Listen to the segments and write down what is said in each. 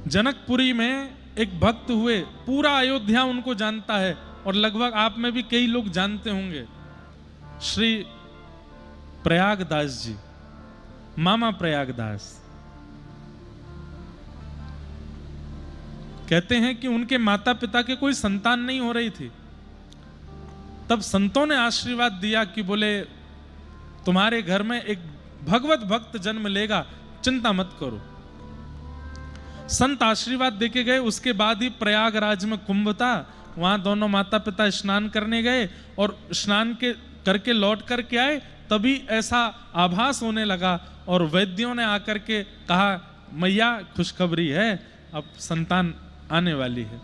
जनकपुरी में एक भक्त हुए, पूरा अयोध्या उनको जानता है और लगभग आप में भी कई लोग जानते होंगे, श्री प्रयागदास जी, मामा प्रयागदास। कहते हैं कि उनके माता पिता के कोई संतान नहीं हो रही थी, तब संतों ने आशीर्वाद दिया कि बोले तुम्हारे घर में एक भगवत भक्त जन्म लेगा, चिंता मत करो। संत आशीर्वाद देके गए। उसके बाद ही प्रयागराज में कुंभ था, वहां दोनों माता पिता स्नान करने गए और स्नान के करके लौट करके आए, तभी ऐसा आभास होने लगा और वैद्यों ने आकर के कहा मैया खुशखबरी है, अब संतान आने वाली है।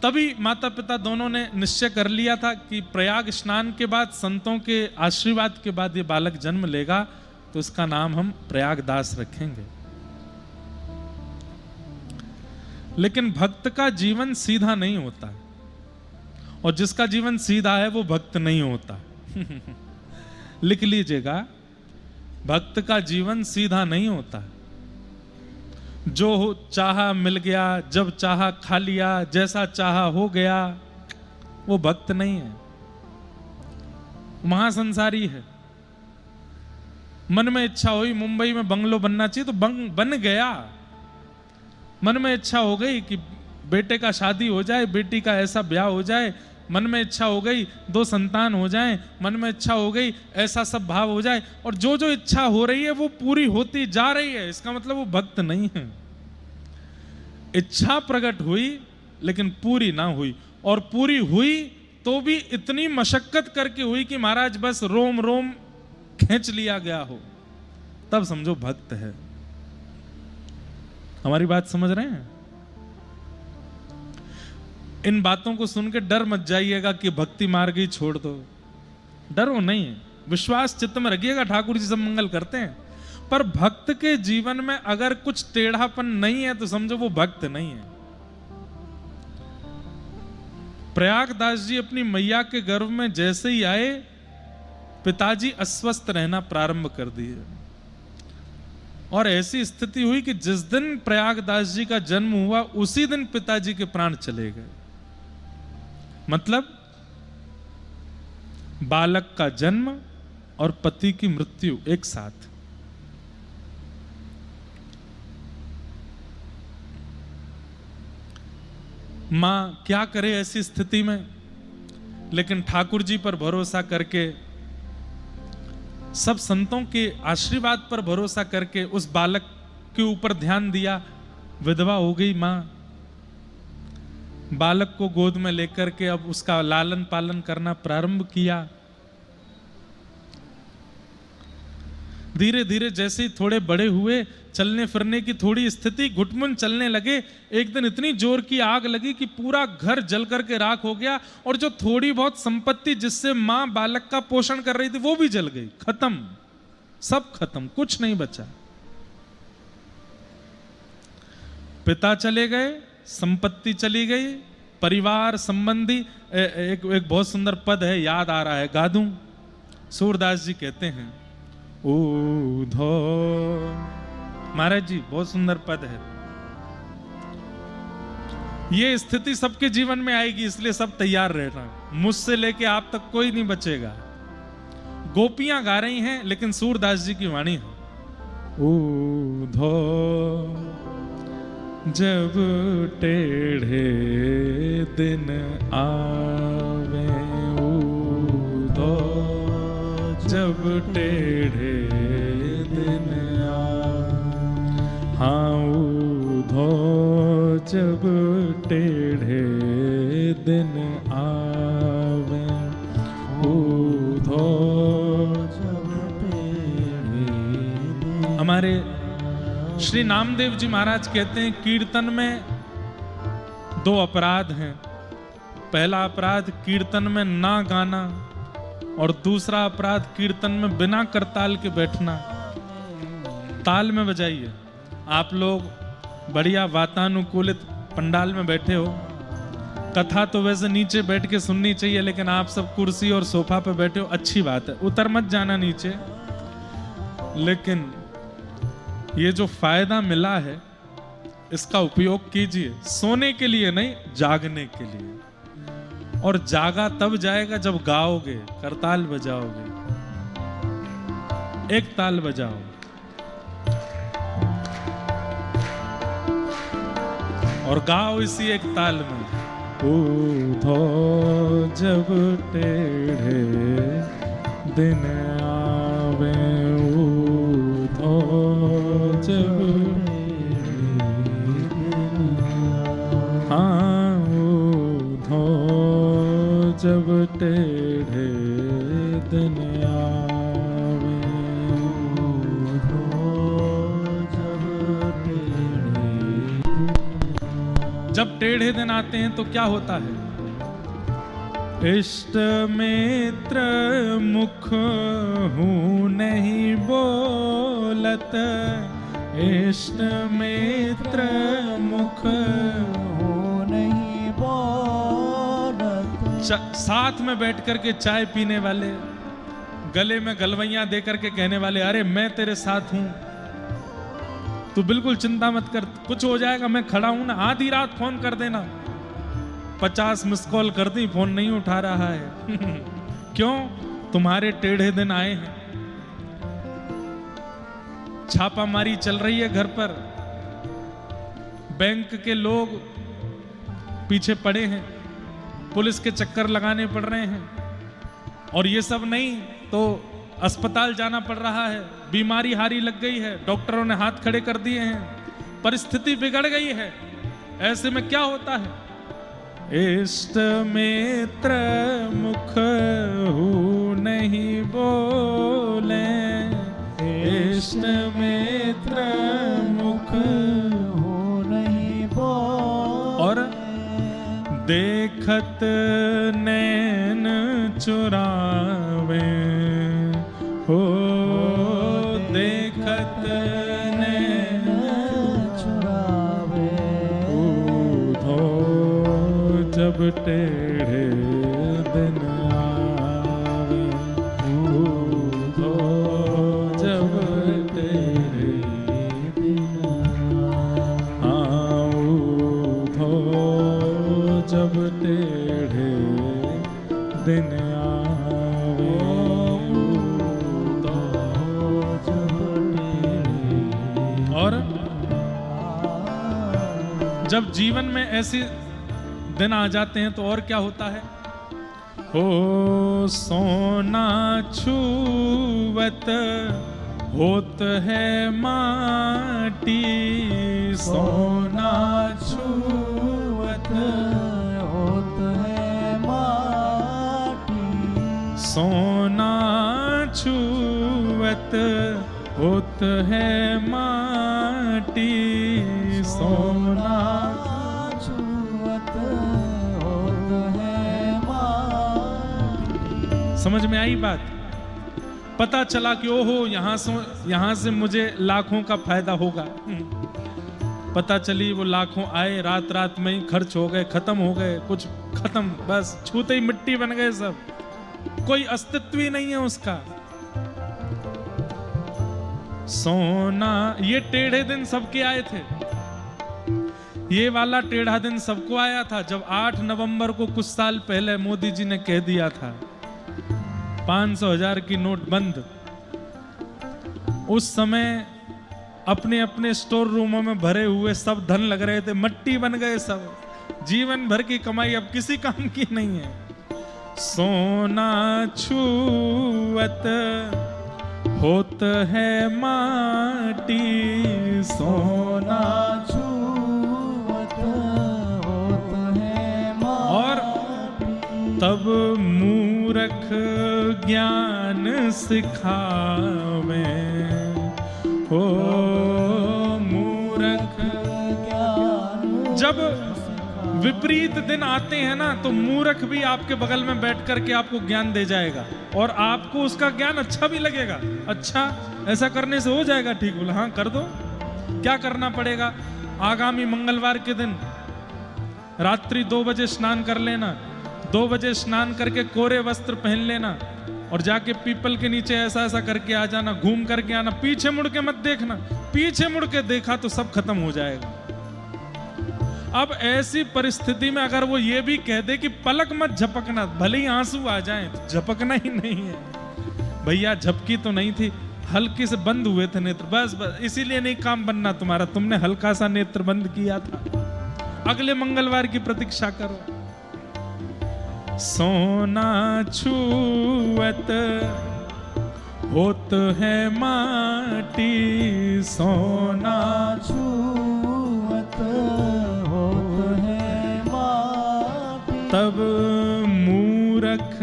तभी माता पिता दोनों ने निश्चय कर लिया था कि प्रयाग स्नान के बाद, संतों के आशीर्वाद के बाद ये बालक जन्म लेगा तो इसका नाम हम प्रयागदास रखेंगे। लेकिन भक्त का जीवन सीधा नहीं होता, और जिसका जीवन सीधा है वो भक्त नहीं होता। लिख लीजिएगा, भक्त का जीवन सीधा नहीं होता। जो चाहा मिल गया, जब चाहा खा लिया, जैसा चाहा हो गया, वो भक्त नहीं है, महासंसारी है। मन में इच्छा हुई मुंबई में बंगलो बनना चाहिए तो बन गया। मन में इच्छा हो गई कि बेटे का शादी हो जाए, बेटी का ऐसा ब्याह हो जाए, मन में इच्छा हो गई 2 संतान हो जाएं, मन में इच्छा हो गई ऐसा सब भाव हो जाए, और जो जो इच्छा हो रही है वो पूरी होती जा रही है, इसका मतलब वो भक्त नहीं है। इच्छा प्रकट हुई लेकिन पूरी ना हुई, और पूरी हुई तो भी इतनी मशक्कत करके हुई कि महाराज बस रोम रोम खींच लिया गया हो, तब समझो भक्त है। हमारी बात समझ रहे हैं? इन बातों को सुन के डर मत जाइएगा कि भक्ति मार्ग ही छोड़ दो, डरो नहीं, विश्वास चित्त में रखिएगा, ठाकुर जी सब मंगल करते हैं। पर भक्त के जीवन में अगर कुछ टेढ़ापन नहीं है तो समझो वो भक्त नहीं है। प्रयागदास जी अपनी मैया के गर्भ में जैसे ही आए, पिताजी अस्वस्थ रहना प्रारंभ कर दिए, और ऐसी स्थिति हुई कि जिस दिन प्रयागदास जी का जन्म हुआ उसी दिन पिताजी के प्राण चले गए। मतलब बालक का जन्म और पति की मृत्यु एक साथ। मां क्या करे ऐसी स्थिति में, लेकिन ठाकुर जी पर भरोसा करके, सब संतों के आशीर्वाद पर भरोसा करके उस बालक के ऊपर ध्यान दिया। विधवा हो गई मां, बालक को गोद में लेकर के अब उसका लालन पालन करना प्रारंभ किया। धीरे धीरे जैसे ही थोड़े बड़े हुए, चलने फिरने की थोड़ी स्थिति, घुटमुन चलने लगे, एक दिन इतनी जोर की आग लगी कि पूरा घर जल करके राख हो गया, और जो थोड़ी बहुत संपत्ति जिससे मां बालक का पोषण कर रही थी वो भी जल गई, खत्म, सब खत्म, कुछ नहीं बचा। पिता चले गए, संपत्ति चली गई, परिवार संबंधी। एक बहुत सुंदर पद है, याद आ रहा है, गा दूं? सूरदास जी कहते हैं, ऊधो, महाराज जी बहुत सुंदर पद है। ये स्थिति सबके जीवन में आएगी, इसलिए सब तैयार रहना, मुझसे लेके आप तक कोई नहीं बचेगा। गोपियां गा रही हैं लेकिन सूरदास जी की वाणी है, ऊधो जब टेढ़े दिन आवे, ऊधो जब टेढ़े दिन आवे, हाँ ऊधो जब टेढ़े दिन आवे, ऊधो जब टेढ़े। हमारे श्री नामदेव जी महाराज कहते हैं, कीर्तन में 2 अपराध हैं। पहला अपराध कीर्तन में ना गाना, और दूसरा अपराध कीर्तन में बिना करताल के बैठना। ताल में बजाइए। आप लोग बढ़िया वातानुकूलित पंडाल में बैठे हो, कथा तो वैसे नीचे बैठ के सुननी चाहिए, लेकिन आप सब कुर्सी और सोफा पे बैठे हो, अच्छी बात है, उतर मत जाना नीचे। लेकिन ये जो फायदा मिला है इसका उपयोग कीजिए, सोने के लिए नहीं, जागने के लिए। और जागा तब जाएगा जब गाओगे, करताल बजाओगे। एक ताल बजाओ, और गाओ इसी एक ताल में। ऊधो जब टेढ़े दिन आवे, ऊधो जब, हाँ ऊधो जब टेढ़े दिन आवे, ऊधो जब टेढ़े। जब टेढ़े दिन आते हैं तो क्या होता है? इष्ट मित्र मुख हूँ नहीं बोलत, इष्ट मित्र मुख हूँ नहीं बोलत। साथ में बैठ करके चाय पीने वाले, गले में गलवैयां दे करके कहने वाले, अरे मैं तेरे साथ हूं, तू बिल्कुल चिंता मत कर, कुछ हो जाएगा, मैं खड़ा हूं ना। आधी रात फोन कर देना, 50 मिस कॉल कर दी, फोन नहीं उठा रहा है। क्यों? तुम्हारे टेढ़े दिन आए हैं। छापामारी चल रही है घर पर, बैंक के लोग पीछे पड़े हैं, पुलिस के चक्कर लगाने पड़ रहे हैं, और ये सब नहीं तो अस्पताल जाना पड़ रहा है, बीमारी हारी लग गई है, डॉक्टरों ने हाथ खड़े कर दिए हैं, परिस्थिति बिगड़ गई है। ऐसे में क्या होता है? इष्ट मित्र मुख हूँ नहीं बोले, इष्ट मित्र मुख हूँ नहीं बोले। और देखत नैन चुरावे, हो देखत नैन चुरावे, ऊधो जब टेढ़े दिन आवे, ऊधो जब टेढ़े दिन, हाँ ऊधो जब टेढ़े दिन आवे, ऊधो जब टेढ़े। और जब जीवन में ऐसी दिन आ जाते हैं तो और क्या होता है? हो सोना छुवत होत है माटी, सोना छुवत होत है माटी, सोना छुवत होत है माटी, सोना समझ में आई बात? पता चला कि ओहो यहां से मुझे लाखों का फायदा होगा। पता चली वो लाखों आए, रात रात में ही खर्च हो गए, खत्म हो गए, कुछ खत्म, बस छूते ही मिट्टी बन गए सब, कोई अस्तित्व ही नहीं है उसका। सोना, ये टेढ़े दिन सबके आए थे। ये वाला टेढ़ा दिन सबको आया था जब 8 नवंबर को कुछ साल पहले मोदी जी ने कह दिया था 500,000 की नोट बंद। उस समय अपने अपने स्टोर रूमों में भरे हुए सब धन लग रहे थे, मट्टी बन गए सब, जीवन भर की कमाई अब किसी काम की नहीं है। सोना छुवत होत है माटी, सोना छुवत होत है माटी। और तब मूर्ख ज्ञान सिखावे, हो मूर्ख ज्ञान। जब विपरीत दिन आते हैं ना तो मूर्ख भी आपके बगल में बैठ करके आपको ज्ञान दे जाएगा, और आपको उसका ज्ञान अच्छा भी लगेगा। अच्छा, ऐसा करने से हो जाएगा ठीक, बोला हाँ कर दो। क्या करना पड़ेगा? आगामी मंगलवार के दिन रात्रि 2 बजे स्नान कर लेना, 2 बजे स्नान करके कोरे वस्त्र पहन लेना, और जाके पीपल के नीचे ऐसा ऐसा करके आ जाना, घूम करके आना, पीछे मुड़ के मत देखना। पीछे मुड़ के देखा तो सब खत्म हो जाएगा। अब ऐसी परिस्थिति में अगर वो ये भी कह दे कि पलक मत झपकना, भले ही आंसू आ जाएं, तो झपकना ही नहीं है। भैया झपकी तो नहीं थी, हल्के से बंद हुए थे नेत्र, बस बस इसीलिए नहीं काम बनना तुम्हारा, तुमने हल्का सा नेत्र बंद किया था। अगले मंगलवार की प्रतीक्षा करो। सोना छुअत होत है माटी, सोना छुअत होत है माटी, तब मूरख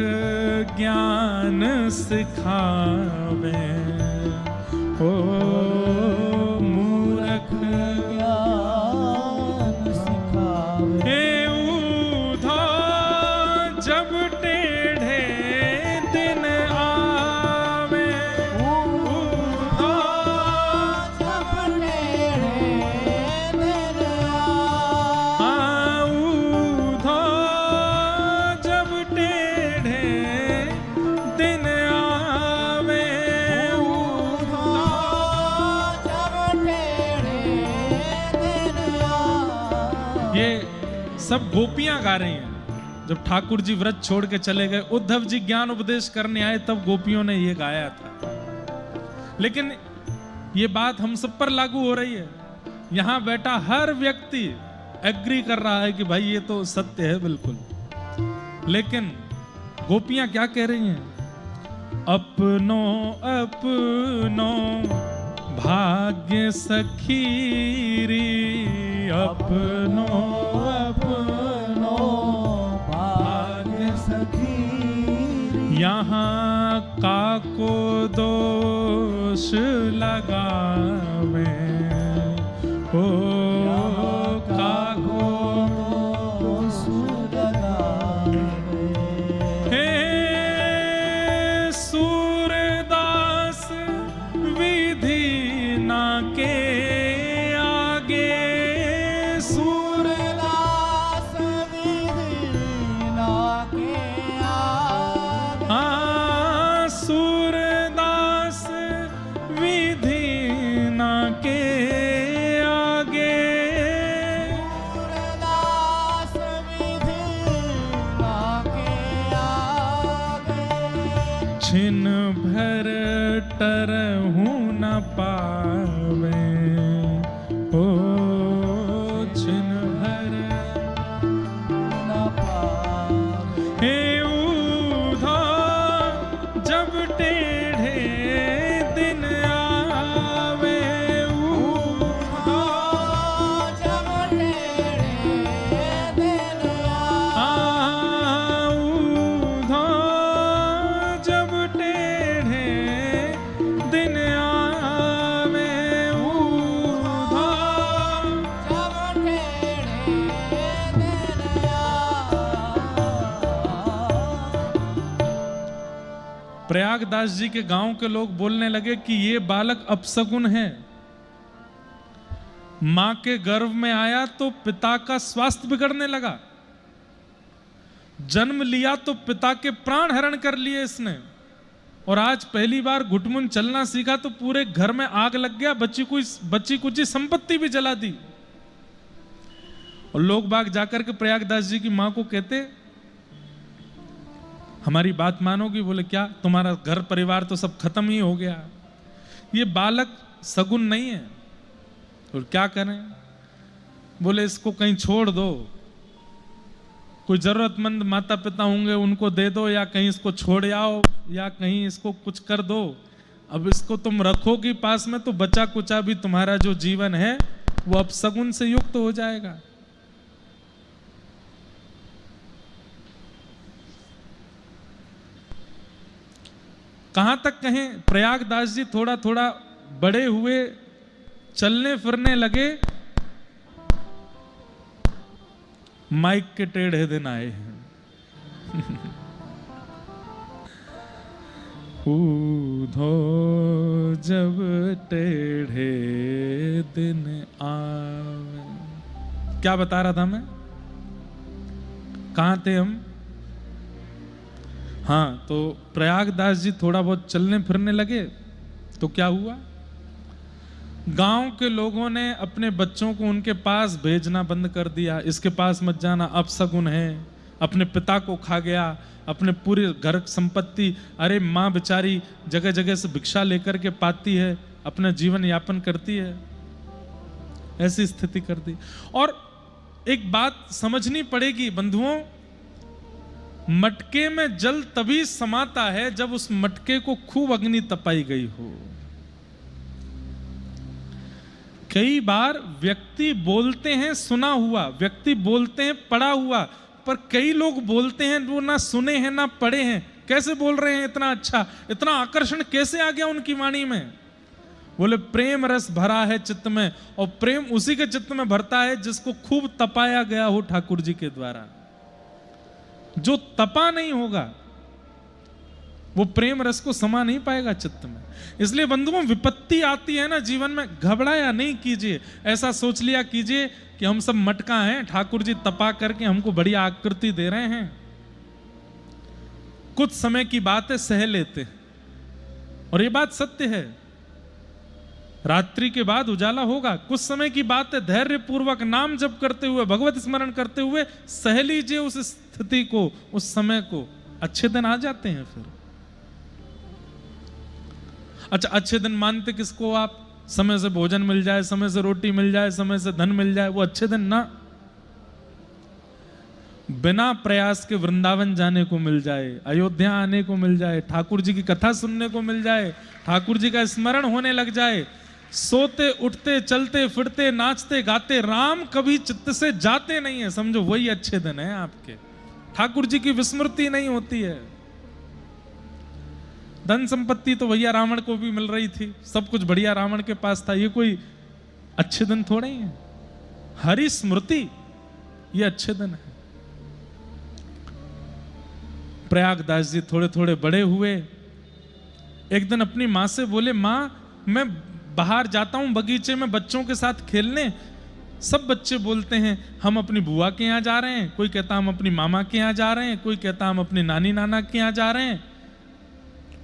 ज्ञान सिखावे, ओ मूरख ज्ञान सिखावे। हे ऊधा जब टेढ़े दिन आवे, ऊधा जब टेढ़े दिन ऊधा जब टेढ़े दिन आवे, ये सब गोपियां गा रही हैं। जब ठाकुर जी व्रत छोड़ के चले गए, उद्धव जी ज्ञान उपदेश करने आए, तब गोपियों ने ये गाया था। लेकिन ये बात हम सब पर लागू हो रही है। यहां बैठा हर व्यक्ति एग्री कर रहा है कि भाई ये तो सत्य है बिल्कुल। लेकिन गोपियां क्या कह रही हैं? अपनो अपनो भाग्य सखीरी, अपनो अपनो भाग्य सखी, यहाँ काको दोष लगावे, ओ काको दोष लगावे। हे सूरदास विधि ना के आगे, सूरदास विधि ना के आगे, सूरदास विधि ना के आगे, सूरदास विधि ना के आगे, छिन भर टरहु न पावे, ओ छिन भर न पावे। हे ऊधा जब टेढ़े दिन आवे, ऊधा जब टेढ़े दिन ऊधा जब टेढ़े दिन आवे, ऊधा जब टेढ़े दिन प्रयागदास जी के गांव के लोग बोलने लगे कि ये बालक अपशगुन है। मां के गर्भ में आया तो पिता का स्वास्थ्य बिगड़ने लगा, जन्म लिया तो पिता के प्राण हरण कर लिए इसने, और आज पहली बार घुटमुन चलना सीखा तो पूरे घर में आग लग गया, बच्ची कुछ संपत्ति भी जला दी। और लोग बाग जाकर के प्रयागदास जी की मां को कहते, हमारी बात मानोगी? बोले क्या, तुम्हारा घर परिवार तो सब खत्म ही हो गया, ये बालक सगुन नहीं है, और क्या करें? बोले इसको कहीं छोड़ दो, कोई जरूरतमंद माता पिता होंगे उनको दे दो, या कहीं इसको छोड़ आओ, या कहीं इसको कुछ कर दो। अब इसको तुम रखोगी पास में तो बचा कुचा भी तुम्हारा जो जीवन है वो अपशगुन से युक्त हो जाएगा। कहां तक कहें, प्रयागदास जी थोड़ा थोड़ा बड़े हुए, चलने फिरने लगे, माइक के टेढ़े दिन आए हैं। ऊधो जब टेढ़े दिन आवे, क्या बता रहा था मैं, कहां थे हम? हाँ, तो प्रयागदास जी थोड़ा बहुत चलने फिरने लगे तो क्या हुआ, गांव के लोगों ने अपने बच्चों को उनके पास भेजना बंद कर दिया, इसके पास मत जाना, अपशगुन है। अपने पिता को खा गया, अपने पूरे घर संपत्ति, अरे माँ बेचारी जगह जगह से भिक्षा लेकर के पाती है, अपना जीवन यापन करती है, ऐसी स्थिति कर दी। और एक बात समझनी पड़ेगी बंधुओं, मटके में जल तभी समाता है जब उस मटके को खूब अग्नि तपाई गई हो। कई बार व्यक्ति बोलते हैं सुना हुआ, व्यक्ति बोलते हैं पढ़ा हुआ, पर कई लोग बोलते हैं वो ना सुने हैं ना पढ़े हैं। कैसे बोल रहे हैं इतना अच्छा, इतना आकर्षण कैसे आ गया उनकी वाणी में? बोले प्रेम रस भरा है चित्त में, और प्रेम उसी के चित्त में भरता है जिसको खूब तपाया गया हो ठाकुर जी के द्वारा। जो तपा नहीं होगा वो प्रेम रस को समा नहीं पाएगा चित्त में। इसलिए बंधुओं, विपत्ति आती है ना जीवन में, घबराया नहीं कीजिए, ऐसा सोच लिया कीजिए कि हम सब मटका हैं, ठाकुर जी तपा करके हमको बढ़िया आकृति दे रहे हैं। कुछ समय की बात है, सह लेते हैं, और ये बात सत्य है, रात्रि के बाद उजाला होगा। कुछ समय की बात है, धैर्य पूर्वक नाम जप करते हुए, भगवत स्मरण करते हुए सह लीजिए उस स्थिति को, उस समय को, अच्छे दिन आ जाते हैं फिर। अच्छा, अच्छे दिन मानते किसको आप? समय से भोजन मिल जाए, समय से रोटी मिल जाए, समय से धन मिल जाए, वो अच्छे दिन ना। बिना प्रयास के वृंदावन जाने को मिल जाए, अयोध्या आने को मिल जाए, ठाकुर जी की कथा सुनने को मिल जाए, ठाकुर जी का स्मरण होने लग जाए, सोते उठते चलते फिरते नाचते गाते राम कभी चित्त से जाते नहीं है, समझो वही अच्छे दिन है आपके। ठाकुर जी की विस्मृति नहीं होती है। धन संपत्ति तो भैया रावण को भी मिल रही थी, सब कुछ बढ़िया रावण के पास था, ये कोई अच्छे दिन थोड़े ही है। हरि स्मृति ये अच्छे दिन है। प्रयागदास जी थोड़े थोड़े बड़े हुए, एक दिन अपनी माँ से बोले, माँ मैं बाहर जाता हूं बगीचे में बच्चों के साथ खेलने, सब बच्चे बोलते हैं हम अपनी बुआ के यहाँ जा रहे हैं, कोई कहता हम अपनी मामा के यहाँ जा रहे हैं, कोई कहता हम अपनी नानी नाना के यहाँ जा रहे हैं,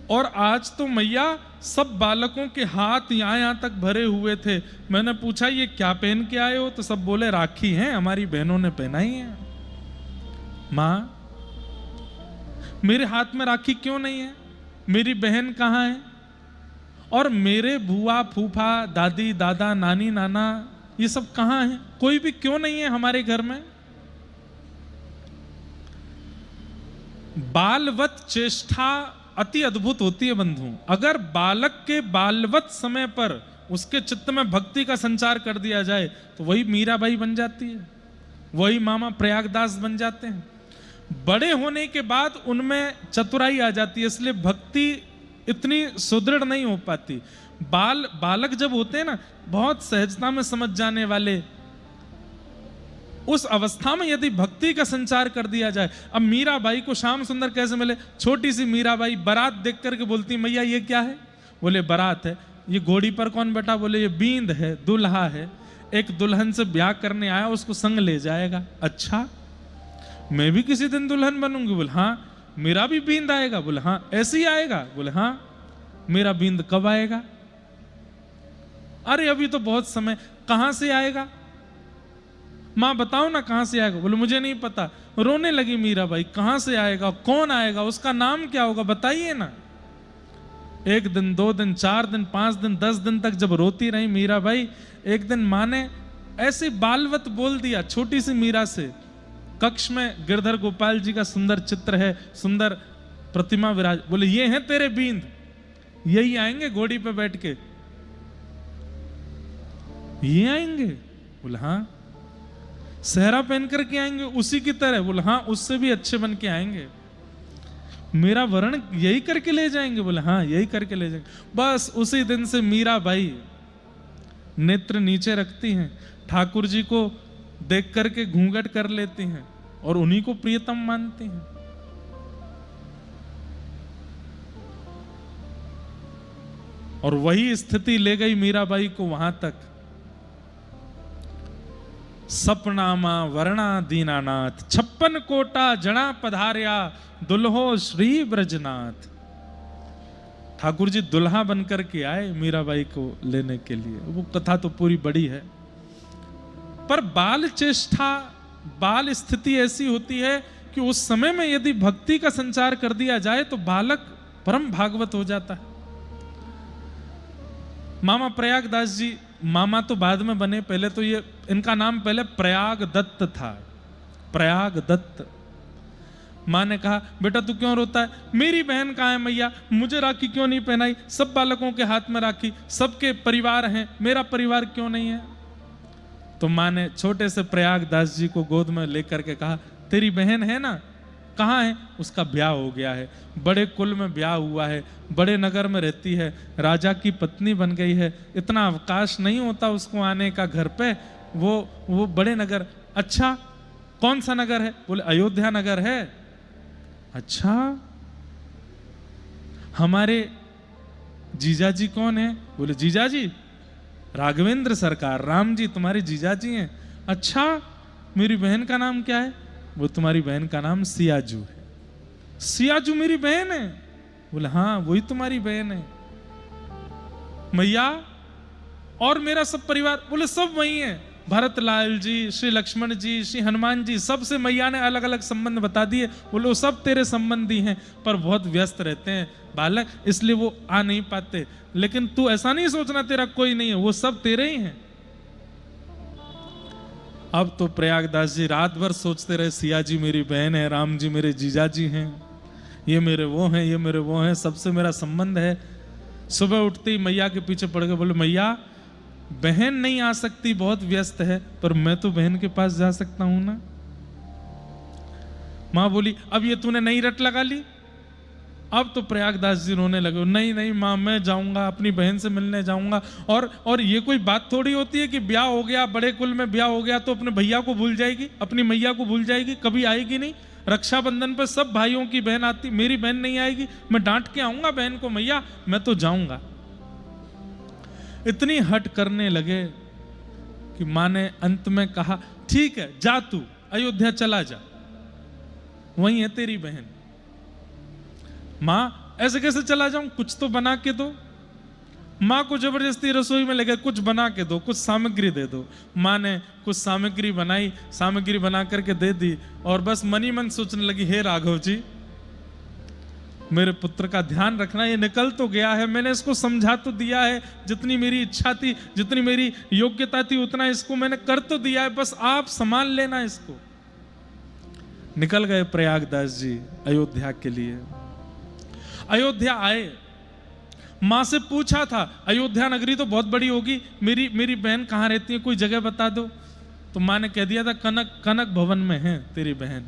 और आज तो मैया सब बालकों के हाथ यहाँ तक भरे हुए थे। मैंने पूछा ये क्या पहन के आए हो? तो सब बोले राखी है, हमारी बहनों ने पहनाई है। माँ मेरे हाथ में राखी क्यों नहीं है? मेरी बहन कहाँ है? और मेरे बुआ फूफा दादी दादा नानी नाना ये सब कहाँ हैं? कोई भी क्यों नहीं है हमारे घर में? बालवत चेष्टा अति अद्भुत होती है बंधु। अगर बालक के बालवत समय पर उसके चित्त में भक्ति का संचार कर दिया जाए तो वही मीराबाई बन जाती है, वही मामा प्रयागदास बन जाते हैं। बड़े होने के बाद उनमें चतुराई आ जाती है, इसलिए भक्ति इतनी सुदृढ़ नहीं हो पाती। बालक जब होते हैं ना, बहुत सहजता में समझ जाने वाले, उस अवस्था में यदि भक्ति का संचार कर दिया जाए। अब मीराबाई को श्याम सुंदर कैसे मिले? छोटी सी मीराबाई बारात देख करके बोलती, मैया ये क्या है? बोले बारात है। ये घोड़ी पर कौन बैठा? बोले ये बींद है, दुल्हा है, एक दुल्हन से ब्याह करने आया, उसको संग ले जाएगा। अच्छा, मैं भी किसी दिन दुल्हन बनूंगी? बोले हाँ। मेरा भी बींद आएगा? बोले हाँ। ऐसे ही आएगा? बोले हाँ। मेरा बींद कब आएगा? अरे अभी तो बहुत समय। कहां से आएगा? मां बताओ ना कहां से आएगा? बोले मुझे नहीं पता। रोने लगी मीराबाई, कहां से आएगा, कौन आएगा, उसका नाम क्या होगा, बताइए ना। 1 दिन 2 दिन 4 दिन 5 दिन 10 दिन तक जब रोती रही मीराबाई, एक दिन मां ने ऐसे बालवत बोल दिया छोटी सी मीरा से। कक्ष में गिरधर गोपाल जी का सुंदर चित्र है, सुंदर प्रतिमा विराज। बोले ये हैं तेरे बींद, यही आएंगे घोड़ी पे बैठ के, ये आएंगे? बोले हाँ। सहरा पहन करके आएंगे उसी की तरह? बोले हाँ, उससे भी अच्छे बन के आएंगे। मेरा वर्ण यही करके ले जाएंगे? बोले हाँ, यही करके ले जाएंगे। बस उसी दिन से मीराबाई नेत्र नीचे रखती हैं, ठाकुर जी को देख करके घूंघट कर लेती हैं और उन्हीं को प्रियतम मानती हैं। और वही स्थिति ले गई मीराबाई को वहां तक। सपनामा वर्णा दीनानाथ, 56 कोटा जना पधार्या, दुल्हो श्री ब्रजनाथ। ठाकुर जी दुल्हा बनकर के आए मीराबाई को लेने के लिए। वो कथा तो पूरी बड़ी है, पर बाल चेष्टा, बाल स्थिति ऐसी होती है कि उस समय में यदि भक्ति का संचार कर दिया जाए तो बालक परम भागवत हो जाता है। मामा प्रयागदास जी, मामा तो बाद में बने, पहले तो ये इनका नाम पहले प्रयाग दत्त था, प्रयाग दत्त। माँ ने कहा बेटा तू क्यों रोता है? मेरी बहन कहाँ है मैया, मुझे राखी क्यों नहीं पहनाई? सब बालकों के हाथ में राखी, सबके परिवार हैं, मेरा परिवार क्यों नहीं है? तो माँ ने छोटे से प्रयागदास जी को गोद में लेकर के कहा तेरी बहन है ना, कहाँ है? उसका ब्याह हो गया है, बड़े कुल में ब्याह हुआ है, बड़े नगर में रहती है, राजा की पत्नी बन गई है, इतना अवकाश नहीं होता उसको आने का घर पे, वो बड़े नगर। अच्छा कौन सा नगर है? बोले अयोध्या नगर है। अच्छा हमारे जीजाजी कौन है? बोले जीजाजी राघवेंद्र सरकार, राम जी तुम्हारे जीजाजी हैं। अच्छा मेरी बहन का नाम क्या है? वो तुम्हारी बहन का नाम सियाजू है। सियाजू मेरी बहन है? बोले हाँ वही तुम्हारी बहन है। मैया और मेरा सब परिवार? बोले सब वही है, भरत लाल जी, श्री लक्ष्मण जी, श्री हनुमान जी, सबसे मैया ने अलग अलग संबंध बता दिए। बोले वो सब तेरे संबंधी हैं, पर बहुत व्यस्त रहते हैं बालक, इसलिए वो आ नहीं पाते। लेकिन तू ऐसा नहीं सोचना तेरा कोई नहीं है, वो सब तेरे ही हैं। अब तो प्रयागदास जी रात भर सोचते रहे, सिया जी मेरी बहन है, राम जी मेरे जीजा जी हैं, ये मेरे वो हैं, ये मेरे वो हैं, सबसे मेरा संबंध है। सुबह उठते ही मैया के पीछे पड़ गए, बोले मैया बहन नहीं आ सकती, बहुत व्यस्त है, पर मैं तो बहन के पास जा सकता हूं ना। मां बोली अब ये तूने नई रट लगा ली? अब तो प्रयागदास जी रोने लगे, नहीं नहीं माँ मैं जाऊंगा, अपनी बहन से मिलने जाऊंगा। और ये कोई बात थोड़ी होती है कि ब्याह हो गया, बड़े कुल में ब्याह हो गया तो अपने भैया को भूल जाएगी, अपनी मैया को भूल जाएगी, कभी आएगी नहीं। रक्षाबंधन पर सब भाइयों की बहन आती, मेरी बहन नहीं आएगी, मैं डांट के आऊंगा बहन को, मैया मैं तो जाऊंगा। इतनी हट करने लगे कि माँ ने अंत में कहा ठीक है जा तू अयोध्या चला जा, वही है तेरी बहन। माँ ऐसे कैसे चला जाऊं, कुछ तो बना के दो। माँ को जबरदस्ती रसोई में लगे, कुछ बना के दो, कुछ सामग्री दे दो। माँ ने कुछ सामग्री बनाई, सामग्री बना करके दे दी, और बस मनी मन सोचने लगी हे राघव जी मेरे पुत्र का ध्यान रखना, ये निकल तो गया है, मैंने इसको समझा तो दिया है, जितनी मेरी इच्छा थी, जितनी मेरी योग्यता थी उतना इसको मैंने कर तो दिया है, बस आप संभाल लेना इसको। निकल गए प्रयागदास जी अयोध्या के लिए। अयोध्या आए, मां से पूछा था अयोध्या नगरी तो बहुत बड़ी होगी, मेरी बहन कहाँ रहती है, कोई जगह बता दो। तो मां ने कह दिया था कनक भवन में है तेरी बहन।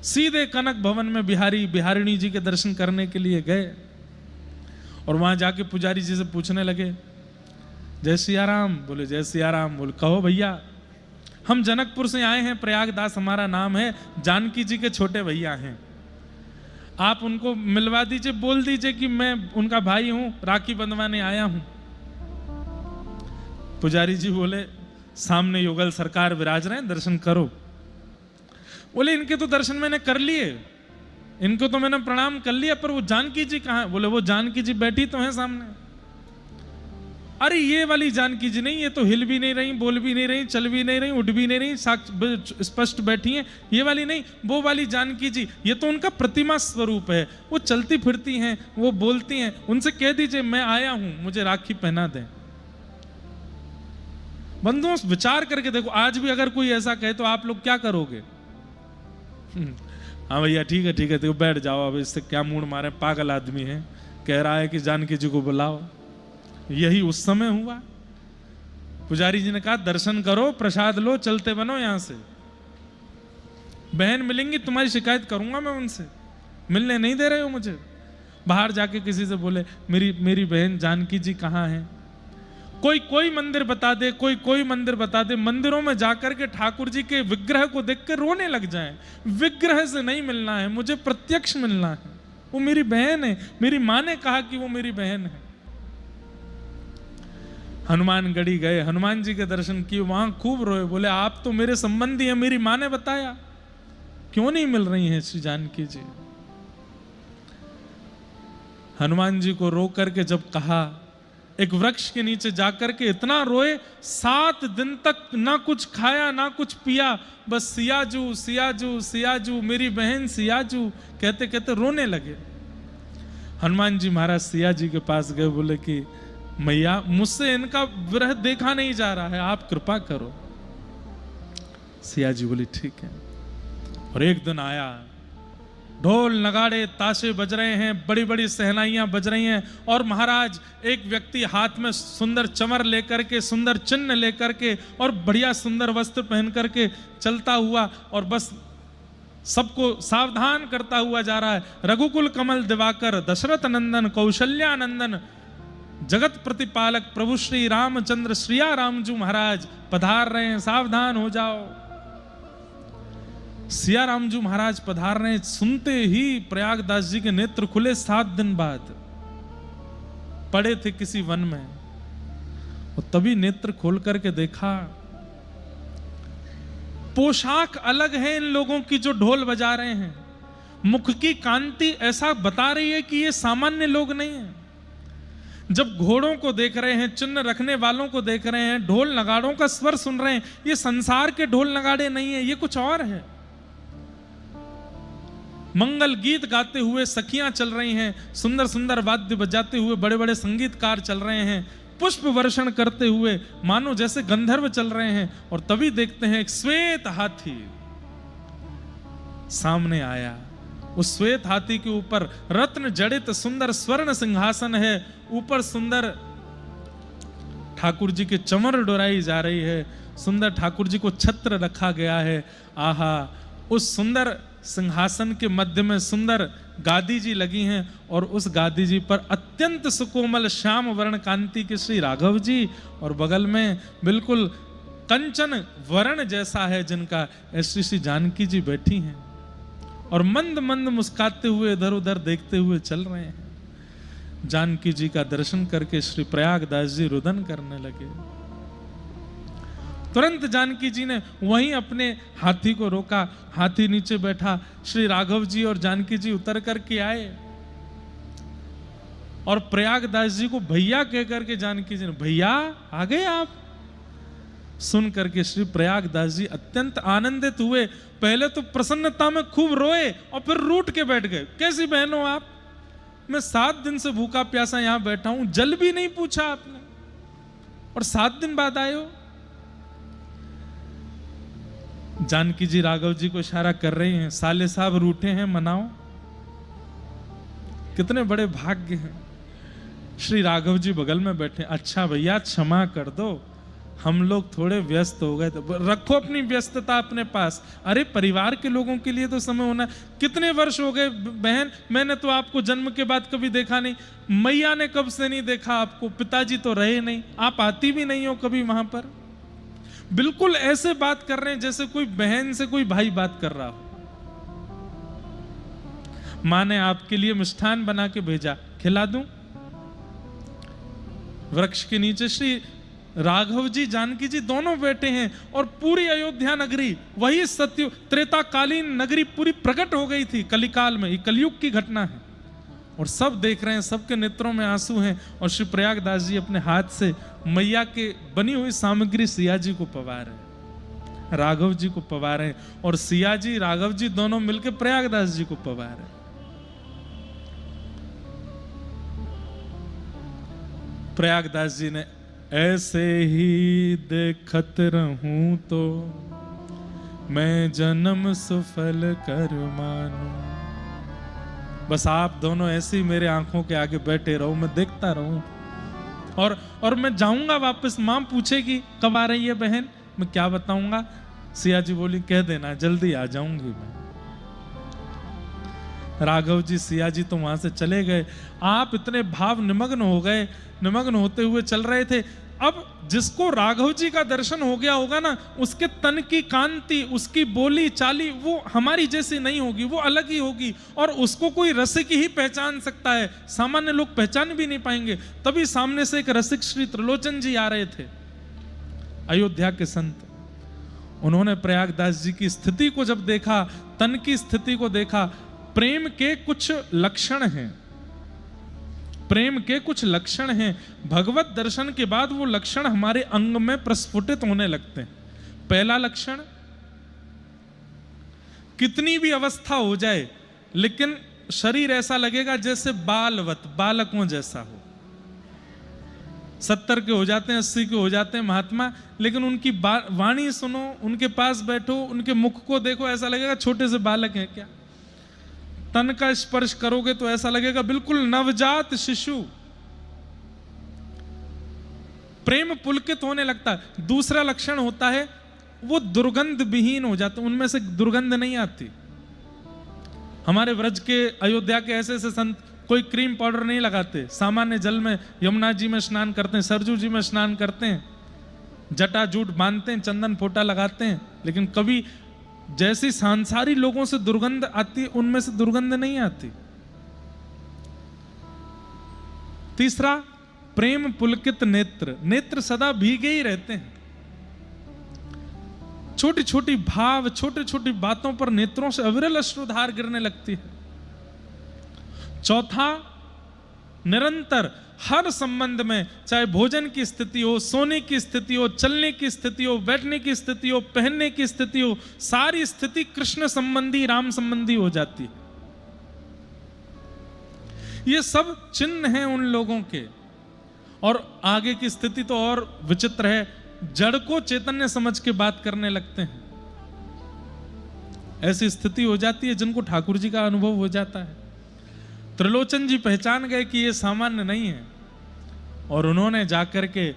सीधे कनक भवन में बिहारिणी जी के दर्शन करने के लिए गए, और वहां जाके पुजारी जी से पूछने लगे जय सिया राम। बोले जय सिया राम। बोले कहो भैया हम जनकपुर से आए हैं, प्रयागदास हमारा नाम है, जानकी जी के छोटे भैया हैं, आप उनको मिलवा दीजिए, बोल दीजिए कि मैं उनका भाई हूं, राखी बंधवाने आया हूं। पुजारी जी बोले सामने युगल सरकार विराज रहे हैं, दर्शन करो। बोले इनके तो दर्शन मैंने कर लिए, इनको तो मैंने प्रणाम कर लिया, पर वो जानकी जी कहाँ है? बोले वो जानकी जी बैठी तो हैं सामने। अरे ये वाली जानकी जी नहीं, ये तो हिल भी नहीं रही, बोल भी नहीं रही, चल भी नहीं रही, उठ भी नहीं रही, स्पष्ट बैठी हैं, ये वाली नहीं, वो वाली जानकी जी, ये तो उनका प्रतिमा स्वरूप है, वो चलती फिरती हैं, वो बोलती हैं, उनसे कह दीजिए मैं आया हूं, मुझे राखी पहना दें। बंधुओं विचार करके देखो, आज भी अगर कोई ऐसा कहे तो आप लोग क्या करोगे? हाँ भैया ठीक है देखो बैठ जाओ, अब इससे क्या मूड मारे, पागल आदमी है, कह रहा है कि जानकी जी को बुलाओ। यही उस समय हुआ। पुजारी जी ने कहा दर्शन करो, प्रसाद लो, चलते बनो यहां से। बहन मिलेंगी तुम्हारी शिकायत करूंगा मैं उनसे, मिलने नहीं दे रहे हो मुझे। बाहर जाके किसी से बोले मेरी बहन जानकी जी कहाँ है? कोई मंदिर बता दे, कोई मंदिर बता दे। मंदिरों में जाकर के ठाकुर जी के विग्रह को देख कर रोने लग जाएं। विग्रह से नहीं मिलना है, मुझे प्रत्यक्ष मिलना है, वो मेरी बहन है, मेरी माँ ने कहा कि वो मेरी बहन है। हनुमानगढ़ी गए, हनुमान जी के दर्शन किए, वहां खूब रोए, बोले आप तो मेरे संबंधी हैं, मेरी माँ ने बताया, क्यों नहीं मिल रही हैं श्री जानकी जी? हनुमान जी को रो करके जब कहा, एक वृक्ष के नीचे जाकर के इतना रोए, 7 दिन तक ना कुछ खाया ना कुछ पिया, बस सियाजू सियाजू सियाजू मेरी बहन सियाजू कहते कहते रोने लगे। हनुमान जी महाराज सिया जी के पास गए, बोले कि मैया मुझसे इनका विरह देखा नहीं जा रहा है, आप कृपा करो। सिया जी बोली ठीक है। और एक दिन आया, ढोल नगाड़े ताशे बज रहे हैं, बड़ी बड़ी सहनाइयां बज रही हैं, और महाराज एक व्यक्ति हाथ में सुंदर चमर लेकर के, सुंदर चिन्ह लेकर के और बढ़िया सुंदर वस्त्र पहन करके चलता हुआ और बस सबको सावधान करता हुआ जा रहा है। रघुकुल कमल दिवाकर दशरथ नंदन कौशल्यानंदन जगत प्रतिपालक प्रभु श्री रामचंद्र श्रिया रामजू महाराज पधार रहे हैं, सावधान हो जाओ। सिया रामजू महाराज पधार रहे, सुनते ही प्रयागदास जी के नेत्र खुले। 7 दिन बाद पड़े थे किसी वन में, और तभी नेत्र खोल करके देखा, पोशाक अलग है इन लोगों की जो ढोल बजा रहे हैं, मुख की कांति ऐसा बता रही है कि ये सामान्य लोग नहीं है। जब घोड़ों को देख रहे हैं, चिन्ह रखने वालों को देख रहे हैं, ढोल नगाड़ों का स्वर सुन रहे हैं, ये संसार के ढोल नगाड़े नहीं है, ये कुछ और है। मंगल गीत गाते हुए सखियां चल रही हैं, सुंदर सुंदर वाद्य बजाते हुए बड़े बड़े संगीतकार चल रहे हैं, पुष्प वर्षण करते हुए मानो जैसे गंधर्व चल रहे हैं। और तभी देखते हैं एक श्वेत हाथी सामने आया। उस श्वेत हाथी के ऊपर रत्न जड़ित सुंदर स्वर्ण सिंहासन है, ऊपर सुंदर ठाकुर जी के चमर डोराई जा रही है, सुंदर ठाकुर जी को छत्र रखा गया है। आहा, उस सुंदर सिंहासन के मध्य में सुंदर गादी जी लगी हैं, और उस गादी जी पर अत्यंत सुकोमल श्याम वर्ण कांति के श्री राघव जी, और बगल में बिल्कुल कंचन वर्ण जैसा है जिनका ऐसी श्री जानकी जी बैठी हैं, और मंद मंद मुस्काते हुए इधर उधर देखते हुए चल रहे हैं। जानकी जी का दर्शन करके श्री प्रयागदास जी रुदन करने लगे। तुरंत जानकी जी ने वहीं अपने हाथी को रोका, हाथी नीचे बैठा, श्री राघव जी और जानकी जी उतर करके आए, और प्रयागदास जी को भैया कह करके जानकी जी ने, भैया आ गए आप। सुन करके श्री प्रयागदास जी अत्यंत आनंदित हुए। पहले तो प्रसन्नता में खूब रोए और फिर रूठ के बैठ गए। कैसी बहन हो आप, मैं 7 दिन से भूखा प्यासा यहां बैठा हूं, जल भी नहीं पूछा आपने, और 7 दिन बाद आए हो। जानकी जी राघव जी को इशारा कर रही हैं, साले साहब रूठे हैं, मनाओ। कितने बड़े भाग्य हैं। श्री राघव जी बगल में बैठे, अच्छा भैया क्षमा कर दो, हम लोग थोड़े व्यस्त हो गए थे। रखो अपनी व्यस्तता अपने पास, अरे परिवार के लोगों के लिए तो समय होना। कितने वर्ष हो गए बहन, मैंने तो आपको जन्म के बाद कभी देखा नहीं, मैया ने कब से नहीं देखा आपको, पिताजी तो रहे नहीं, आप आती भी नहीं हो कभी वहां पर। बिल्कुल ऐसे बात कर रहे हैं जैसे कोई बहन से कोई भाई बात कर रहा हो। मां ने आपके लिए मिष्ठान बना के भेजा, खिला दूं। वृक्ष के नीचे श्री राघव जी जानकी जी दोनों बैठे हैं, और पूरी अयोध्या नगरी, वही सत्य त्रेताकालीन नगरी पूरी प्रकट हो गई थी कलिकाल में। ये कलयुग की घटना है, और सब देख रहे हैं, सबके नेत्रों में आंसू हैं। और श्री प्रयागदास जी अपने हाथ से मैया के बनी हुई सामग्री सिया जी को पवा रहे हैं, राघव जी को पवा रहे हैं, और सिया जी राघव जी दोनों मिलकर प्रयागदास जी को पवा रहे हैं। प्रयागदास जी ने, ऐसे ही देखत रहूं तो मैं जन्म सफल कर मानूं। बस आप दोनों ऐसे ही मेरे आंखों के आगे बैठे रहो, मैं देखता रहूं, और मैं जाऊंगा वापस। मां पूछेगी कब आ रही है बहन, मैं क्या बताऊंगा। सिया जी बोली, कह देना जल्दी आ जाऊंगी मैं। राघव जी सिया जी तो वहां से चले गए। आप इतने भाव निमग्न हो गए, निमग्न होते हुए चल रहे थे। अब जिसको राघव जी का दर्शन हो गया होगा ना, उसके तन की कांति, उसकी बोली चाली वो हमारी जैसी नहीं होगी, वो अलग ही होगी, और उसको कोई रसिक ही पहचान सकता है, सामान्य लोग पहचान भी नहीं पाएंगे। तभी सामने से एक रसिक श्री त्रिलोचन जी आ रहे थे, अयोध्या के संत। उन्होंने प्रयागदास जी की स्थिति को जब देखा, तन की स्थिति को देखा, प्रेम के कुछ लक्षण हैं, प्रेम के कुछ लक्षण हैं, भगवत दर्शन के बाद वो लक्षण हमारे अंग में प्रस्फुटित होने लगते हैं। पहला लक्षण, कितनी भी अवस्था हो जाए लेकिन शरीर ऐसा लगेगा जैसे बालवत, बालकों जैसा हो। 70 के हो जाते हैं, 80 के हो जाते हैं महात्मा, लेकिन उनकी वाणी सुनो, उनके पास बैठो, उनके मुख को देखो, ऐसा लगेगा छोटे से बालक हैं क्या। तन का स्पर्श करोगे तो ऐसा लगेगा बिल्कुल नवजात शिशु। प्रेम पुलकित होने लगता है। दूसरा लक्षण होता है वो दुर्गंध विहीन हो जाते, उनमें से दुर्गंध नहीं आती। हमारे व्रज के, अयोध्या के ऐसे ऐसे संत कोई क्रीम पाउडर नहीं लगाते, सामान्य जल में यमुना जी में स्नान करते हैं, सरजू जी में स्नान करते हैं, जटा जूट बांधते हैं, चंदन फोटा लगाते हैं, लेकिन कभी जैसी सांसारी लोगों से दुर्गंध आती है उनमें से दुर्गंध नहीं आती। तीसरा, प्रेम पुलकित नेत्र, नेत्र सदा भीगे ही रहते हैं। छोटी छोटी भाव, छोटी छोटी बातों पर नेत्रों से अविरल अश्रुधार गिरने लगती है। चौथा, निरंतर हर संबंध में, चाहे भोजन की स्थिति हो, सोने की स्थिति हो, चलने की स्थिति हो, बैठने की स्थिति हो, पहनने की स्थिति हो, सारी स्थिति कृष्ण संबंधी, राम संबंधी हो जाती है। ये सब चिन्ह हैं उन लोगों के। और आगे की स्थिति तो और विचित्र है, जड़ को चैतन्य समझ के बात करने लगते हैं। ऐसी स्थिति हो जाती है जिनको ठाकुर जी का अनुभव हो जाता है। त्रिलोचन जी पहचान गए कि ये सामान्य नहीं है, और उन्होंने जाकर के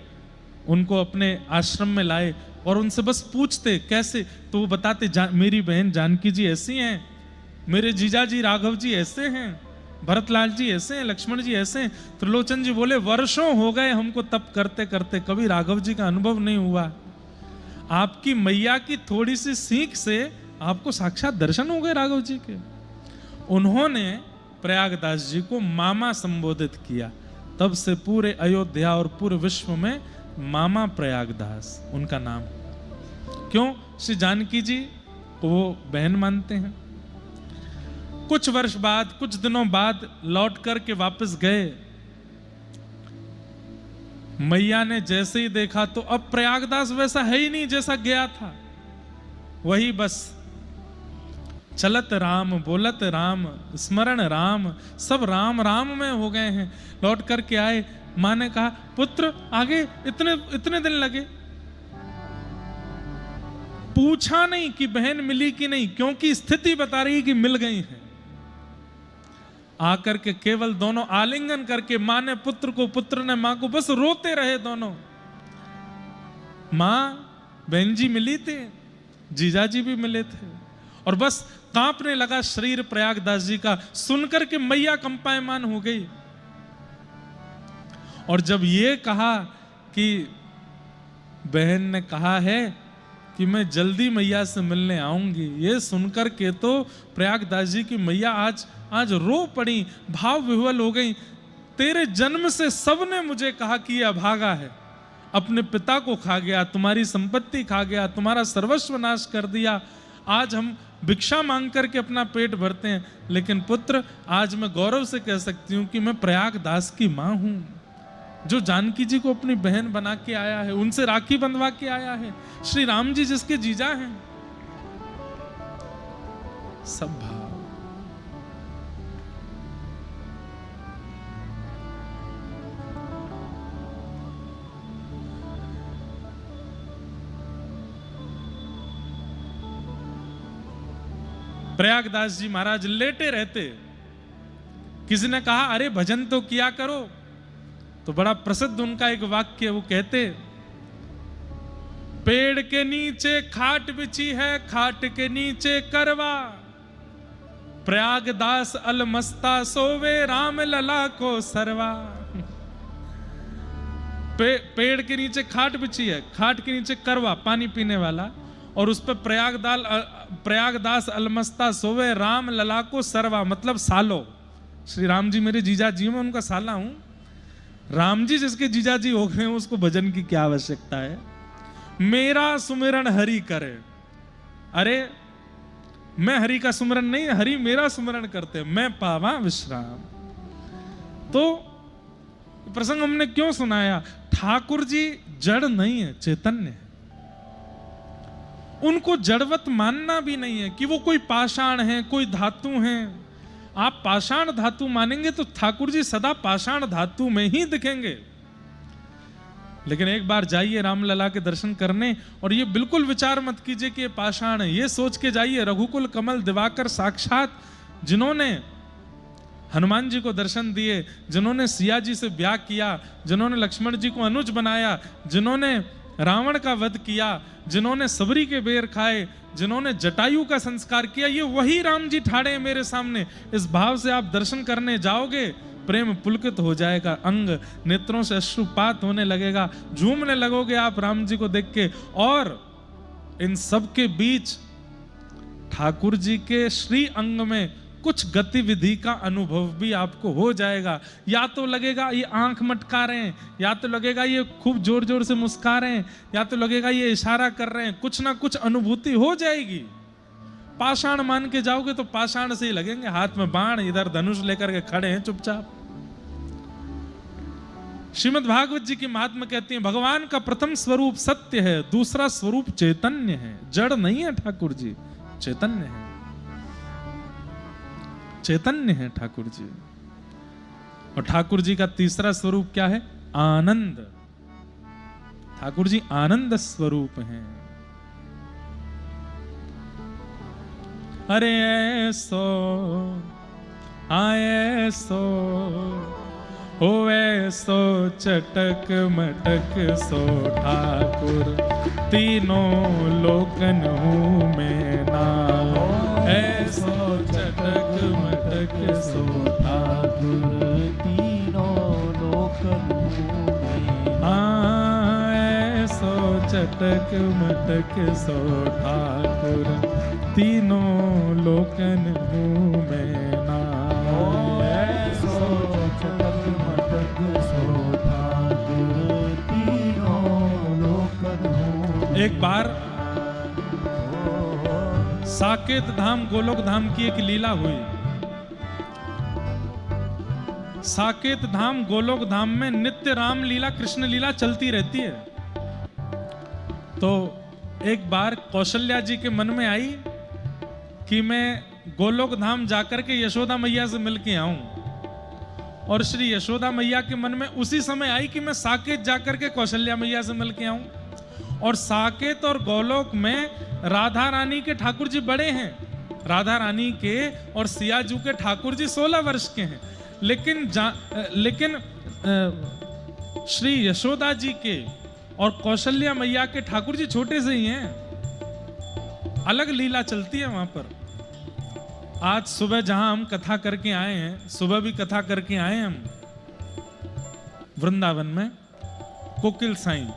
उनको अपने आश्रम में लाए और उनसे बस पूछते कैसे, तो वो बताते मेरी बहन जानकी जी ऐसी हैं, मेरे जीजा जी राघव जी ऐसे हैं, भरतलाल जी ऐसे हैं, लक्ष्मण जी ऐसे हैं। त्रिलोचन जी बोले वर्षों हो गए हमको तप करते करते, कभी राघव जी का अनुभव नहीं हुआ। आपकी मैया की थोड़ी सी सीख से आपको साक्षात दर्शन हो गए राघव जी के। उन्होंने प्रयागदास जी को मामा संबोधित किया, तब से पूरे अयोध्या और पूरे विश्व में मामा प्रयागदास उनका नाम। क्यों? श्री जानकी जी को वो बहन मानते हैं। कुछ वर्ष बाद, कुछ दिनों बाद लौट करके वापस गए। मैया ने जैसे ही देखा तो अब प्रयागदास वैसा है ही नहीं जैसा गया था। वही बस चलत राम, बोलत राम, स्मरण राम, सब राम राम में हो गए हैं। लौट करके आए, मां ने कहा पुत्र आगे इतने दिन लगे। पूछा नहीं कि बहन मिली कि नहीं, क्योंकि स्थिति बता रही कि मिल गई है। आकर के केवल दोनों आलिंगन करके, मां ने पुत्र को, पुत्र ने मां को, बस रोते रहे दोनों। मां, बहन जी मिली थी, जीजा जी भी मिले थे, और बस कांपने लगा शरीर प्रयागदास जी का। सुनकर के मैया कंपायमान हो गई। और जब ये कहा कि बहन ने कहा है कि मैं जल्दी मैया से मिलने आऊंगी, ये सुनकर के तो प्रयागदास जी की मैया आज रो पड़ी, भाव विह्वल हो गई। तेरे जन्म से सबने मुझे कहा कि ये अभागा है, अपने पिता को खा गया, तुम्हारी संपत्ति खा गया, तुम्हारा सर्वस्व नाश कर दिया। आज हम भिक्षा मांग करके अपना पेट भरते हैं, लेकिन पुत्र आज मैं गौरव से कह सकती हूं कि मैं प्रयागदास की मां हूं, जो जानकी जी को अपनी बहन बना के आया है, उनसे राखी बंधवा के आया है, श्री राम जी जिसके जीजा हैं। सब भाव। प्रयागदास जी महाराज लेटे रहते। किसी ने कहा अरे भजन तो किया करो, तो बड़ा प्रसिद्ध उनका एक वाक्य, वो कहते पेड़ के नीचे खाट बिछी है, खाट के नीचे करवा, प्रयागदास अलमस्ता सोवे, राम लला को सरवा। पेड़ के नीचे खाट बिछी है, खाट के नीचे करवा पानी पीने वाला, और उस पर प्रयागदास अलमस्ता सोवे, राम लला को सरवा, मतलब सालो। श्री राम जी मेरे जीजा जी, मैं उनका साला हूं। राम जी जिसके जीजा जी हो गए उसको भजन की क्या आवश्यकता है? मेरा सुमिरन हरि करे। अरे मैं हरि का सुमिरन नहीं, हरि मेरा सुमिरन करते, मैं पावा विश्राम। तो प्रसंग हमने क्यों सुनाया? ठाकुर जी जड़ नहीं है, चैतन्य है। उनको जड़वत मानना भी नहीं है कि वो कोई पाषाण है, कोई धातु हैं। आप पाषाण धातु मानेंगे तो ठाकुर जी सदा पाषाण धातु में ही दिखेंगे। लेकिन एक बार जाइए रामलला के दर्शन करने और ये बिल्कुल विचार मत कीजिए कि ये पाषाण है। ये सोच के जाइए रघुकुल कमल दिवाकर साक्षात, जिन्होंने हनुमान जी को दर्शन दिए, जिन्होंने सिया जी से ब्याह किया, जिन्होंने लक्ष्मण जी को अनुज बनाया, जिन्होंने रावण का वध किया, जिन्होंने सबरी के बेर खाए, जिन्होंने जटायु का संस्कार किया, ये वही राम जी ठाड़े हैं मेरे सामने। इस भाव से आप दर्शन करने जाओगे, प्रेम पुलकित हो जाएगा, अंग नेत्रों से अश्रुपात होने लगेगा, झूमने लगोगे आप राम जी को देख के। और इन सब के बीच ठाकुर जी के श्री अंग में कुछ गतिविधि का अनुभव भी आपको हो जाएगा। या तो लगेगा ये आंख मटका रहे हैं, या तो लगेगा ये खूब जोर जोर से मुस्का रहे हैं, या तो लगेगा ये इशारा कर रहे हैं। कुछ ना कुछ अनुभूति हो जाएगी। पाषाण मान के जाओगे तो पाषाण से ही लगेंगे, हाथ में बाण, इधर धनुष लेकर के खड़े हैं चुपचाप। श्रीमद् भागवत जी की महात्मा कहती हैं, भगवान का प्रथम स्वरूप सत्य है, दूसरा स्वरूप चैतन्य है। जड़ नहीं है ठाकुर जी, चैतन्य है, चैतन्य है ठाकुर जी। और ठाकुर जी का तीसरा स्वरूप क्या है? आनंद। ठाकुर जी आनंद स्वरूप हैं। अरे ऐसो आए सो होवे सो चटक मटक सो ठाकुर, तीनों लोकन हूँ मैं ना। ऐसो चटक मटक सो ठाकुर, तीनों लोकन हूँ मैं। हाँ ऐसो चटक मटक सो ठाकुर, तीनों लोकन हूँ मैं ना। ऐसो चटक मटक सो ठाकुर, तीनों लोकन हूँ। एक बार साकेत धाम गोलोक धाम की एक लीला हुई। साकेत धाम गोलोक धाम में नित्य राम लीला कृष्ण लीला चलती रहती है। तो एक बार कौशल्या जी के मन में आई कि मैं गोलोक धाम जाकर के यशोदा मैया से मिल के आऊं। और श्री यशोदा मैया के मन में उसी समय आई कि मैं साकेत जाकर के कौशल्या मैया से मिल के आऊं। और साकेत और गोलोक में राधा रानी के ठाकुर जी बड़े हैं। राधा रानी के और सियाजू के ठाकुर जी 16 वर्ष के हैं। लेकिन श्री यशोदा जी के और कौशल्या मैया के ठाकुर जी छोटे से ही हैं। अलग लीला चलती है वहां पर। आज सुबह जहां हम कथा करके आए हैं, सुबह भी कथा करके आए हैं हम वृंदावन में, कोकिल साईं।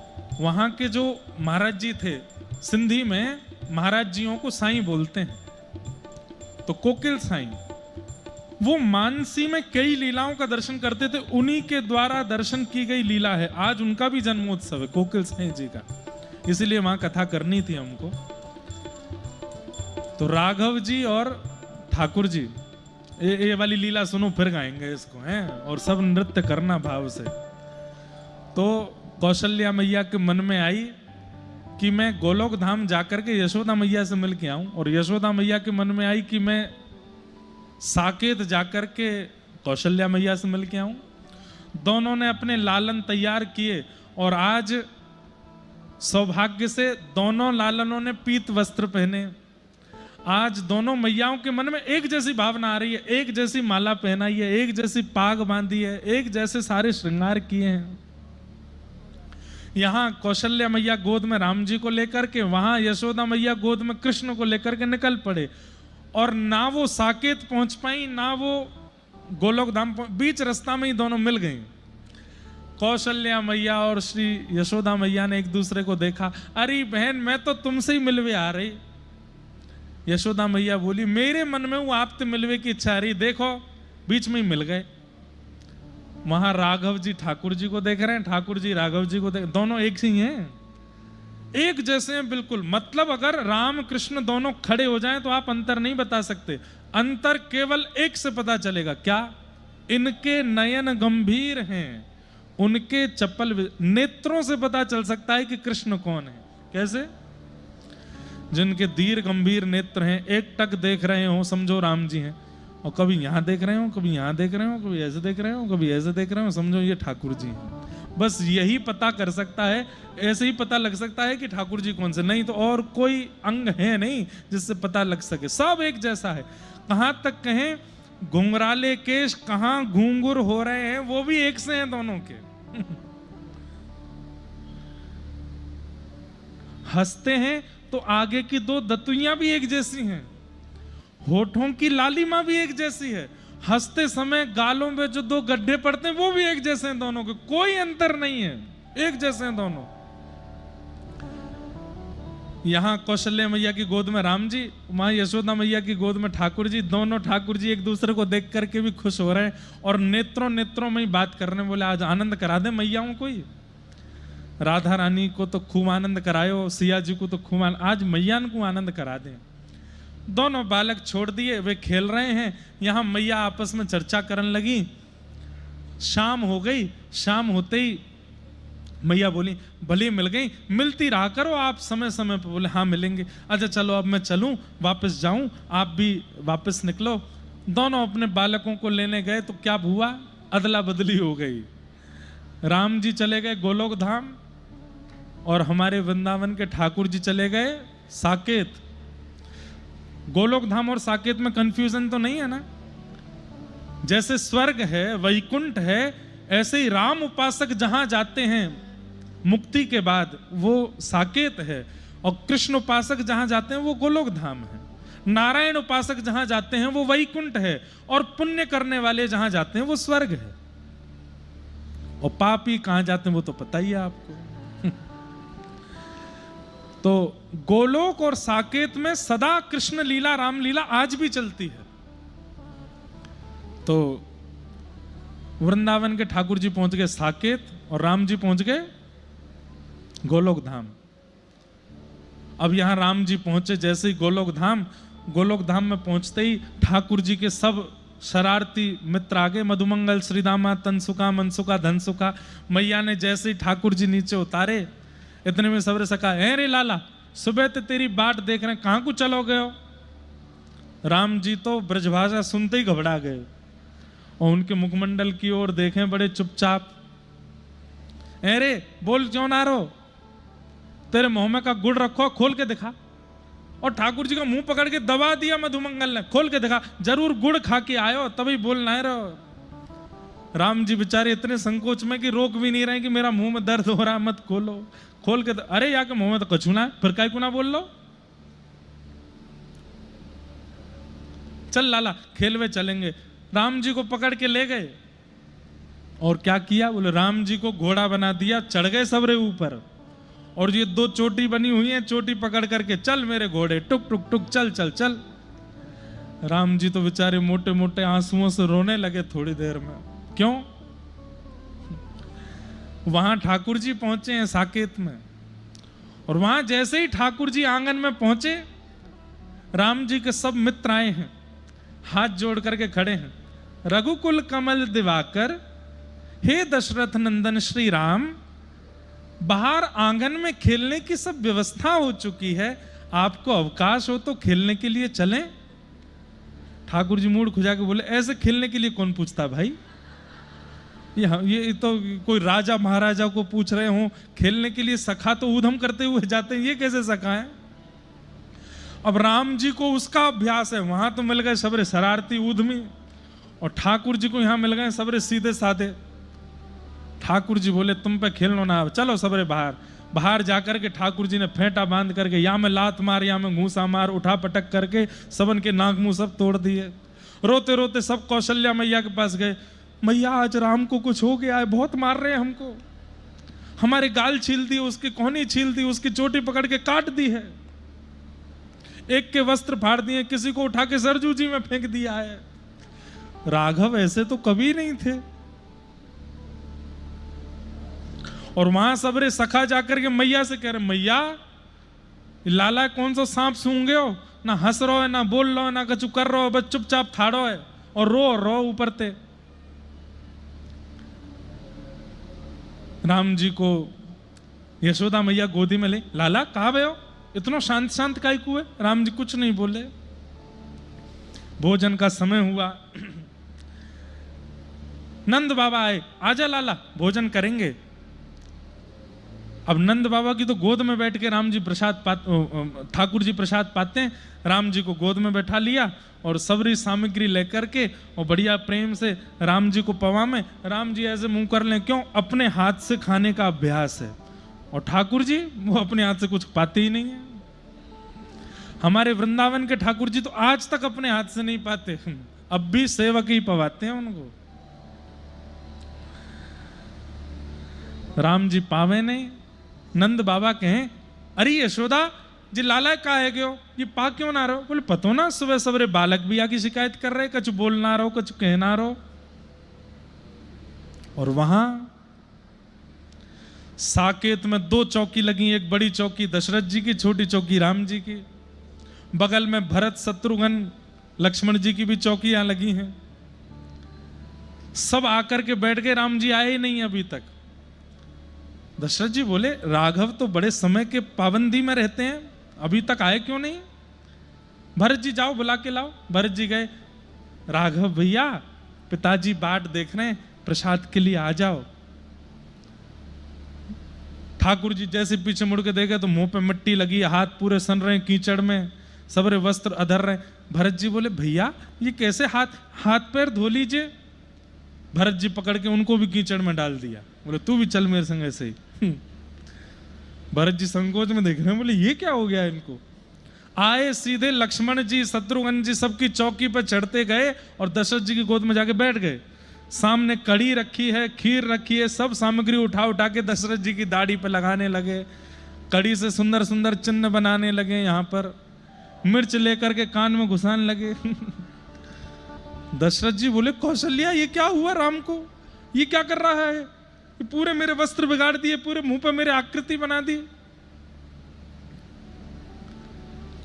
वहां के जो महाराज जी थे, सिंधी में महाराज जियों को साईं बोलते हैं, तो कोकिल साईं वो मानसी में कई लीलाओं का दर्शन करते थे। उन्हीं के द्वारा दर्शन की गई लीला है। आज उनका भी जन्मोत्सव है कोकिल साईं जी का, इसीलिए वहां कथा करनी थी हमको। तो राघव जी और ठाकुर जी, ये वाली लीला सुनो, फिर गाएंगे इसको हैं, और सब नृत्य करना भाव से। तो कौशल्या मैया के मन में आई कि मैं गोलोक धाम जाकर के यशोदा मैया से मिल के आऊं। और यशोदा मैया के मन में आई कि मैं साकेत जाकर के कौशल्या मैया से मिल के आऊं। दोनों ने अपने लालन तैयार किए और आज सौभाग्य से दोनों लालनों ने पीत वस्त्र पहने। आज दोनों मैयाओं के मन में एक जैसी भावना आ रही है, एक जैसी माला पहनाई है, एक जैसी पाग बांधी है, एक जैसे सारे श्रृंगार किए हैं। यहाँ कौशल्या मैया गोद में राम जी को लेकर के, वहां यशोदा मैया गोद में कृष्ण को लेकर के निकल पड़े। और ना वो साकेत पहुंच पाई, ना वो गोलोक धाम, बीच रास्ता में ही दोनों मिल गई। कौशल्या मैया और श्री यशोदा मैया ने एक दूसरे को देखा। अरे बहन, मैं तो तुमसे ही मिलवे आ रही। यशोदा मैया बोली, मेरे मन में वो आपसे मिलवे की इच्छा आ रही। देखो बीच में ही मिल गए। वहां राघव जी ठाकुर जी को देख रहे हैं, ठाकुर जी राघव जी को देख, दोनों एक ही हैं, एक जैसे हैं बिल्कुल। मतलब अगर राम कृष्ण दोनों खड़े हो जाएं तो आप अंतर नहीं बता सकते। अंतर केवल एक से पता चलेगा, क्या? इनके नयन गंभीर हैं, उनके चप्पल नेत्रों से पता चल सकता है कि कृष्ण कौन है। कैसे? जिनके दीर्घ गंभीर नेत्र हैं, एक टक देख रहे हो समझो राम जी हैं, और कभी यहां देख रहे हो, कभी यहां देख रहे हो, कभी ऐसे देख रहे हो, कभी ऐसे देख रहे हो, समझो ये ठाकुर जी हैं। बस यही पता कर सकता है, ऐसे ही पता लग सकता है कि ठाकुर जी कौन से, नहीं तो और कोई अंग है नहीं जिससे पता लग सके। सब एक जैसा है। कहां तक कहें घुंघराले केश कहां घूंघुर हो रहे हैं, वो भी एक से हैं दोनों के। हंसते हैं तो आगे की दो दतुइयां भी एक जैसी हैं, होठों की लालिमा भी एक जैसी है, हंसते समय गालों में जो दो गड्ढे पड़ते हैं वो भी एक जैसे हैं दोनों के, कोई अंतर नहीं है, एक जैसे हैं दोनों। यहां कौशल्या मैया की गोद में राम जी, वहां यशोदा मैया की गोद में ठाकुर जी, दोनों ठाकुर जी एक दूसरे को देख करके भी खुश हो रहे हैं और नेत्रों नेत्रों में ही बात कर रहे हैं। बोले आज आनंद करा दे मैयाओं को, ही राधा रानी को तो खूब आनंद करायो, सिया जी को तो खूब आज मैयान को आनंद करा दें। दोनों बालक छोड़ दिए, वे खेल रहे हैं। यहां मैया आपस में चर्चा करने लगी। शाम हो गई, शाम होते ही मैया बोली भले मिल गई, मिलती रहा करो आप समय समय पर। बोले हाँ मिलेंगे। अच्छा चलो अब मैं चलूं, वापस जाऊं, आप भी वापस निकलो। दोनों अपने बालकों को लेने गए तो क्या हुआ, अदला बदली हो गई। राम जी चले गए गोलोक धाम और हमारे वृंदावन के ठाकुर जी चले गए साकेत। गोलोक धाम और साकेत में कंफ्यूजन तो नहीं है ना? जैसे स्वर्ग है, वैकुंठ है, ऐसे ही राम उपासक जहां जाते हैं मुक्ति के बाद वो साकेत है, और कृष्ण उपासक जहां जाते हैं वो गोलोक धाम है। नारायण उपासक जहां जाते हैं वो वैकुंठ है, और पुण्य करने वाले जहां जाते हैं वो स्वर्ग है। और पापी कहां जाते हैं वो तो पता ही है आपको। तो गोलोक और साकेत में सदा कृष्ण लीला राम लीला आज भी चलती है। तो वृंदावन के ठाकुर जी पहुंच गए साकेत और राम जी पहुंच गए गोलोक धाम। अब यहां राम जी पहुंचे जैसे ही गोलोक धाम में पहुंचते ही ठाकुर जी के सब शरारती मित्र आ गए। मधुमंगल, श्रीदामा, तनसुका, मनसुका, धनसुका। मैया ने जैसे ही ठाकुर जी नीचे उतारे, इतने में सबरे सका, है रे लाला, सुबह तो तेरी बाट देख रहे हैं, कहां को चलो गए हो? राम जी तो ब्रजभाषा सुनते ही घबरा गए और उनके मुखमंडल की ओर देखें बड़े चुपचाप। अरे बोल क्यों ना रो, तेरे मुंह में का गुड़ रखो, खोल के दिखा। और ठाकुर जी का मुंह पकड़ के दबा दिया मधुमंगल ने, खोल के दिखा, जरूर गुड़ खा के आयो तभी बोलना है। रहो राम जी बेचारे इतने संकोच में कि रोक भी नहीं रहे कि मेरा मुंह में दर्द हो रहा, मत खोलो। खोल के अरे या के मुंह में तो कछू ना, फिर काय को ना बोल लो, चल लाला खेलवे चलेंगे। राम जी को पकड़ के ले गए और क्या किया, बोले राम जी को घोड़ा बना दिया, चढ़ गए सबरे ऊपर, और ये दो चोटी बनी हुई है, चोटी पकड़ करके चल मेरे घोड़े, टुक टुक टुक चल चल चल। राम जी तो बेचारे मोटे मोटे आंसुओं से रोने लगे थोड़ी देर में। क्यों? वहां ठाकुर जी पहुंचे हैं साकेत में, और वहां जैसे ही ठाकुर जी आंगन में पहुंचे, राम जी के सब मित्र आए हैं, हाथ जोड़ करके खड़े हैं। रघुकुल कमल दिवाकर, हे दशरथ नंदन श्री राम, बाहर आंगन में खेलने की सब व्यवस्था हो चुकी है, आपको अवकाश हो तो खेलने के लिए चलें। ठाकुर जी मूड खुजा के बोले, ऐसे खेलने के लिए कौन पूछता भाई, ये तो कोई राजा महाराजा को पूछ रहे हो खेलने के लिए। सखा तो ऊधम करते हुए जाते हैं, ये कैसे सखा है? अब राम जी को उसका अभ्यास है, वहां तो मिल गए सबरे शरारती ऊधमी, और ठाकुर जी को यहां मिल गए सबरे सीधे साधे। ठाकुर जी बोले तुम पे खेलना ना, चलो सबरे बाहर जाकर के ठाकुर जी ने फेंटा बांध करके या में लात मार या में घूसा मार, उठा पटक करके सबन के नाक मुंह सब तोड़ दिए। रोते रोते सब कौशल्या मैया के पास गए, मैया आज राम को कुछ हो गया है, बहुत मार रहे हैं हमको, हमारे गाल छील दिए, उसकी कोहनी छील दी, उसकी चोटी पकड़ के काट दी है, एक के वस्त्र फाड़ दिए, किसी को उठा के सरजू जी में फेंक दिया है। राघव ऐसे तो कभी नहीं थे। और वहां सबरे सखा जाकर के मैया से कह रहे, मैया लाला कौन सा सांप सूंघे हो, ना हंस रहो है, ना बोल रहो है, ना कछु कर रहो है, बस चुपचाप थाड़ो है और रो ऊपर ते। राम जी को यशोदा मैया गोदी में ले, लाला कहाँ गए हो, इतना शांत शांत काहे को है? राम जी कुछ नहीं बोले। भोजन का समय हुआ, नंद बाबा आए, आजा लाला भोजन करेंगे। अब नंद बाबा की तो गोद में बैठ के राम जी ठाकुर जी प्रसाद पाते हैं। राम जी को गोद में बैठा लिया और सबरी सामग्री लेकर के और बढ़िया प्रेम से राम जी को पवा में, राम जी ऐसे मुंह कर लें, क्यों? अपने हाथ से खाने का अभ्यास है। और ठाकुर जी वो अपने हाथ से कुछ पाते ही नहीं है। हमारे वृंदावन के ठाकुर जी तो आज तक अपने हाथ से नहीं पाते, अब भी सेवक ही पवाते हैं उनको। राम जी पावे नहीं। नंद बाबा कहें, अरे यशोदा जी लाला का है गयो, ये पा क्यों ना रहो? बोले पतो ना, सुबह सवेरे बालक भी आकी शिकायत कर रहे, कुछ बोल ना रहो, कुछ कह ना रहो। और वहां साकेत में 2 चौकी लगी, एक बड़ी चौकी दशरथ जी की, छोटी चौकी राम जी की। बगल में भरत शत्रुघ्न लक्ष्मण जी की भी चौकियां लगी हैं। सब आकर के बैठ गए, राम जी आए ही नहीं अभी तक। दशरथ जी बोले, राघव तो बड़े समय के पाबंदी में रहते हैं, अभी तक आए क्यों नहीं? भरत जी जाओ बुला के लाओ। भरत जी गए, राघव भैया पिताजी बाट देख रहे हैं, प्रसाद के लिए आ जाओ। ठाकुर जी जैसे पीछे मुड़ के देखे तो मुंह पे मिट्टी लगी, हाथ पूरे सन रहे हैं कीचड़ में, सबरे वस्त्र अधर रहे। भरत जी बोले, भैया ये कैसे हाथ पैर धो लीजिए। भरत जी पकड़ के उनको भी कीचड़ में डाल दिया, बोले तू भी चल मेरे संग ऐसे ही। भरत जी संकोच में देख रहे हैं, बोले ये क्या हो गया इनको। आए सीधे लक्ष्मण जी शत्रुघ्न जी सबकी चौकी पर चढ़ते गए और दशरथ जी की गोद में जाके बैठ गए। सामने कड़ी रखी है, खीर रखी है, सब सामग्री उठा के दशरथ जी की दाढ़ी पे लगाने लगे। कड़ी से सुंदर सुंदर चिन्ह बनाने लगे, यहाँ पर मिर्च लेकर के कान में घुसाने लगे। दशरथ जी बोले, कौशल्या ये क्या हुआ राम को, ये क्या कर रहा है? ये पूरे मेरे वस्त्र बिगाड़ दिए, पूरे मुंह पे मेरे आकृति बना दी।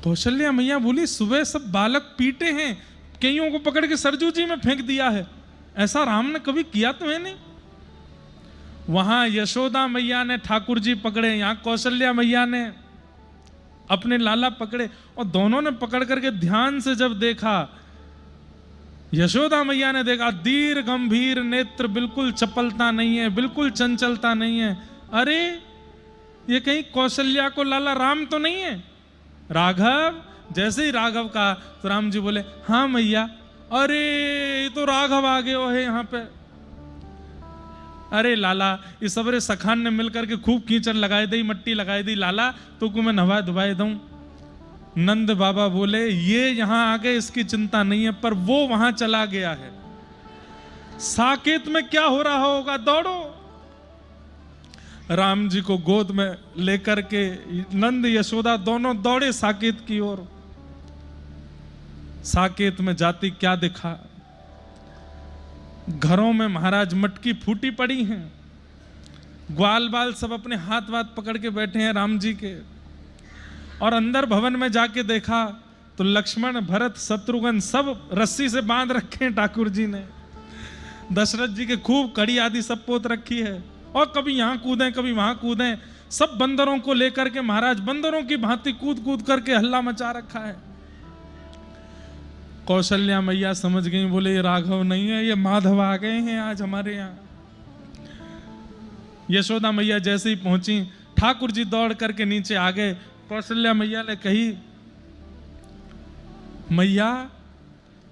कौशल्या मैया बोली, सुबह सब बालक पीटे हैं, कईयों को पकड़ के सरजू जी में फेंक दिया है, ऐसा राम ने कभी किया तो है नहीं। वहां यशोदा मैया ने ठाकुर जी पकड़े, यहां कौशल्या मैया ने अपने लाला पकड़े, और दोनों ने पकड़ करके ध्यान से जब देखा, यशोदा मैया ने देखा दीर्घ गंभीर नेत्र, बिल्कुल चपलता नहीं है, बिल्कुल चंचलता नहीं है। अरे ये कहीं कौशल्या को लाला राम तो नहीं है? राघव, जैसे ही राघव कहा तो राम जी बोले, हाँ मैया। अरे ये तो राघव आ गए है यहाँ पे। अरे लाला, इस सबरे सखान ने मिलकर के खूब कीचड़ लगाई दी, मट्टी लगाई दी, लाला तो को मैं नवा धुवाई दूं। नंद बाबा बोले, ये यहां आ गए इसकी चिंता नहीं है, पर वो वहां चला गया है, साकेत में क्या हो रहा होगा, दौड़ो। राम जी को गोद में लेकर के नंद यशोदा दोनों दौड़े साकेत की ओर। साकेत में जाती क्या दिखा, घरों में महाराज मटकी फूटी पड़ी हैं, ग्वाल बाल सब अपने हाथ वाथ पकड़ के बैठे हैं राम जी के। और अंदर भवन में जाके देखा तो लक्ष्मण भरत शत्रुघ्न सब रस्सी से बांध रखे हैं ठाकुर जी ने। दशरथ जी के खूब कड़ी आदि सब पोत रखी है, और कभी यहां कूदें कभी वहां कूदें, सब बंदरों को लेकर के महाराज बंदरों की भांति कूद कूद करके हल्ला मचा रखा है। कौशल्या मैया समझ गई, बोले ये राघव नहीं है, ये माधव आ गए हैं आज हमारे यहाँ। यशोदा मैया जैसे ही पहुंची, ठाकुर जी दौड़ करके नीचे आ गए। कौशल्या मैया ने कही, मैया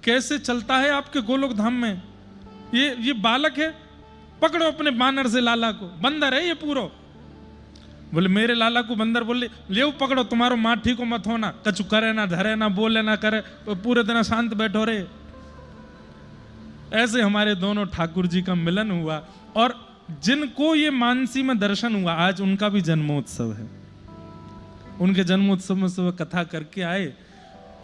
कैसे चलता है आपके गोलोक धाम में, ये बालक है, पकड़ो अपने बानर से लाला को, बंदर है ये पूरो। बोले मेरे लाला को बंदर, बोले ले पकड़ो, तुम्हारो माठी को मत होना, कछु करे ना धरे ना बोले ना करे, पूरे दिन शांत बैठो रे। ऐसे हमारे दोनों ठाकुर जी का मिलन हुआ, और जिनको ये मानसी में दर्शन हुआ, आज उनका भी जन्मोत्सव है। उनके जन्मोत्सव में सुबह कथा करके आए,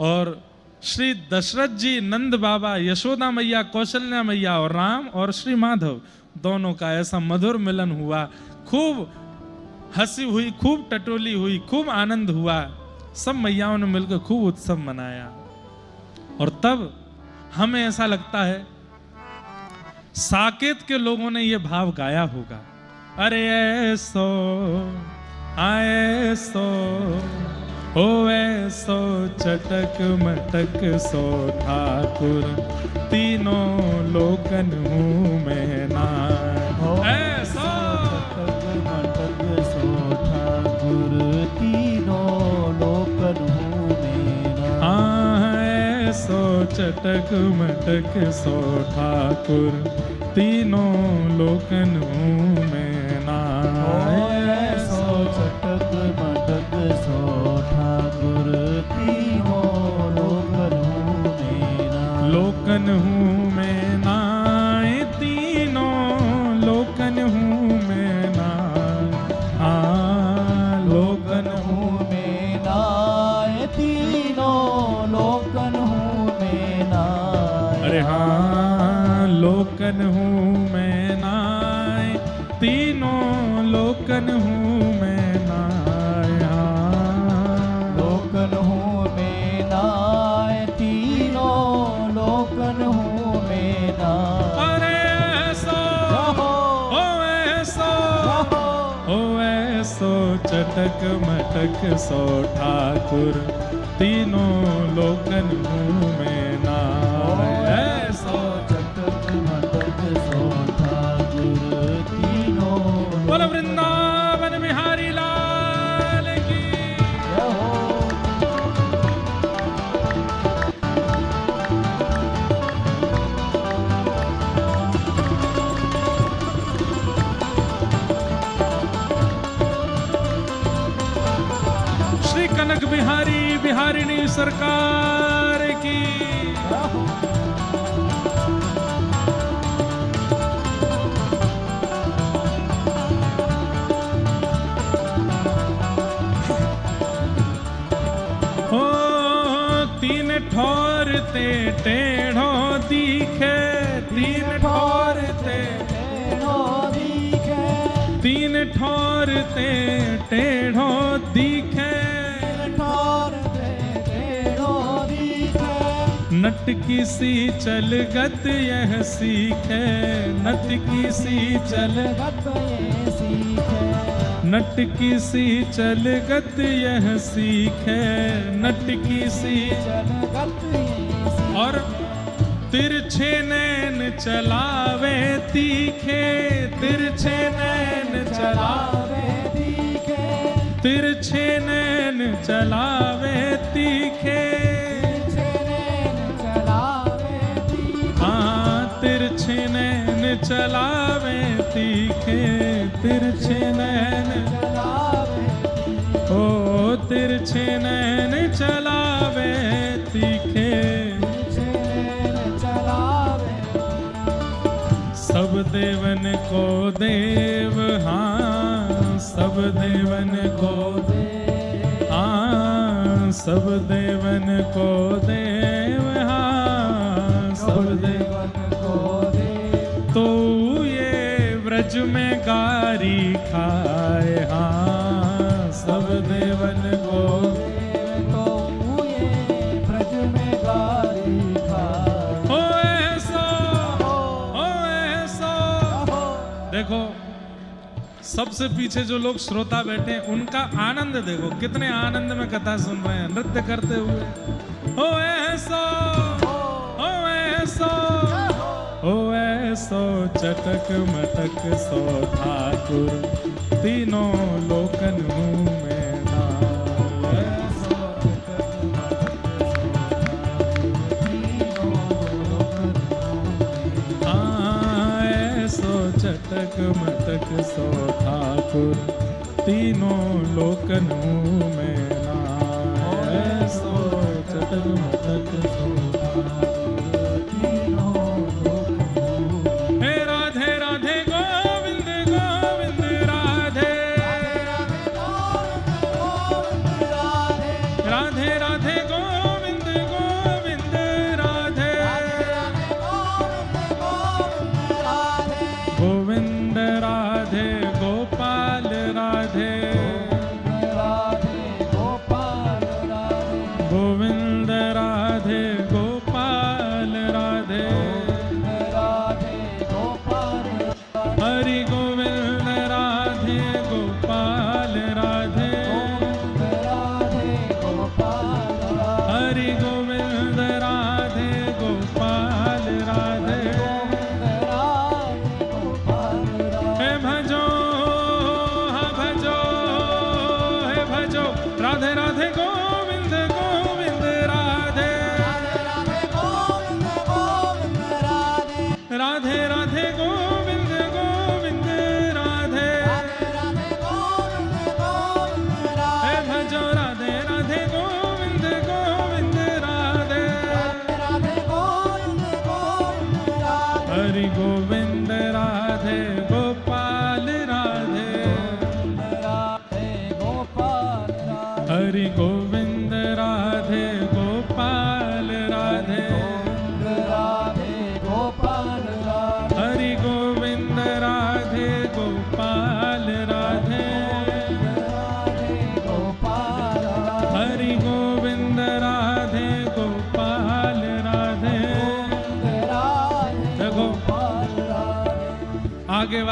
और श्री दशरथ जी, नंद बाबा, यशोदा मैया, कौशल्या मैया और राम और श्री माधव दोनों का ऐसा मधुर मिलन हुआ। खूब हंसी हुई, खूब टटोली हुई, खूब आनंद हुआ, सब मैयाओं ने मिलकर खूब उत्सव मनाया। और तब हमें ऐसा लगता है साकेत के लोगों ने यह भाव गाया होगा, अरे ऐसो ऐसो ओ ऐसो चटक मटक सो ठाकुर तीनों लोकन हूँ मैं ना ऐसो चटक मटक सो ठाकुर तीनों लोकन हूँ मैं ना। हाँ ऐसो चटक मटक सो ठाकुर तीनों लोकन हूँ मैं ना ऐसो चटक मटक सो ठाकुर तीनों लोकन हूँ मैं ना। लोकन हूँ मैं ना तीनों लोकन हूँ मैं ना हाँ लोकन हूँ मैं ना तीनों लोकन हूँ मैं ना। अरे हाँ लोकन हूँ मैं ना तीनों लोकन हूँ मैं ना हाँ लोकन हूँ मैं ना तीनों लोकन हूँ मैं ना। अरे ऐसो ओ ऐसो ओ ऐसो चटक मटक सो ठाकुर तीनों लोकन हूँ मैं ना ऐसो चटक मटक सो ठाकुर तीनों बोलो वृंदावन बिहारी लाल की जय हो। श्री कनक बिहारी बिहारिणी सरकार की हो तीन ठोर ते टेढ़ो दिखे तीन ठोर ते तीन ठोर ते टेढ़ो दिखे नट की सी चलगत यह सीखे नट की सी चल नट की सी चलगत यह सीखे नट की सी और तिरछे नैन चलावे तीखे तिरछे नैन चलावे तिरछे नैन चलावे तीखे हाँ तिरछे नैन चलावे तीखे तिरछे नैन ओ तिरछे नैन चलावे तीखे सब देवन को देव हाँ सब देवन को हाँ सब देवन को देव हाँ सब देवन तो ये व्रज में गारी खाए हाँ सब देवन को ओ ऐसा देखो सबसे पीछे जो लोग श्रोता बैठे हैं उनका आनंद देखो कितने आनंद में कथा सुन रहे हैं नृत्य करते हुए ओ ऐसा ओ ऐसो चटक मटक सो ठाकुर तीनों लोकन हूँ मैं ना हाँ ऐसो चटक मटक सो ठाकुर तीनों लोकन हूँ मैं ना ऐसो चटक मटक सो हरि गोविंद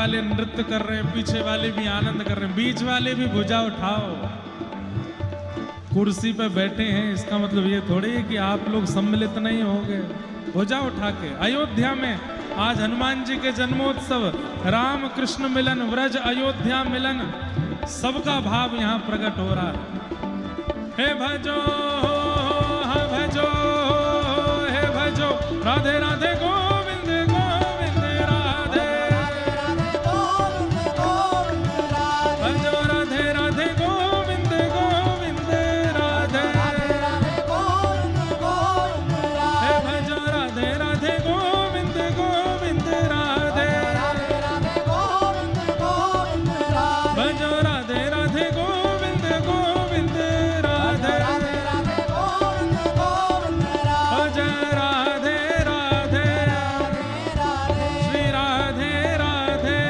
वाले नृत्य कर रहे हैं, पीछे वाले भी आनंद कर रहे हैं, बीच वाले भी भुजा उठाओ। कुर्सी पे बैठे हैं इसका मतलब ये थोड़ी है कि आप लोग सम्मिलित नहीं हो गए। भुजा उठा के अयोध्या में आज हनुमान जी के जन्मोत्सव, राम कृष्ण मिलन, व्रज अयोध्या मिलन, सबका भाव यहाँ प्रकट हो रहा है। हे भजो हा भजो, हे भजो राधे राधे गोविंद गोविंद राधे, भजो राधे राधे गोविंद गोविंद राधे, हे भजो राधे राधे गोविंद गोविंद राधे, भजो राधे राधे गोविंद गोविंद राधे, भज राधे राधे, श्री राधे राधे,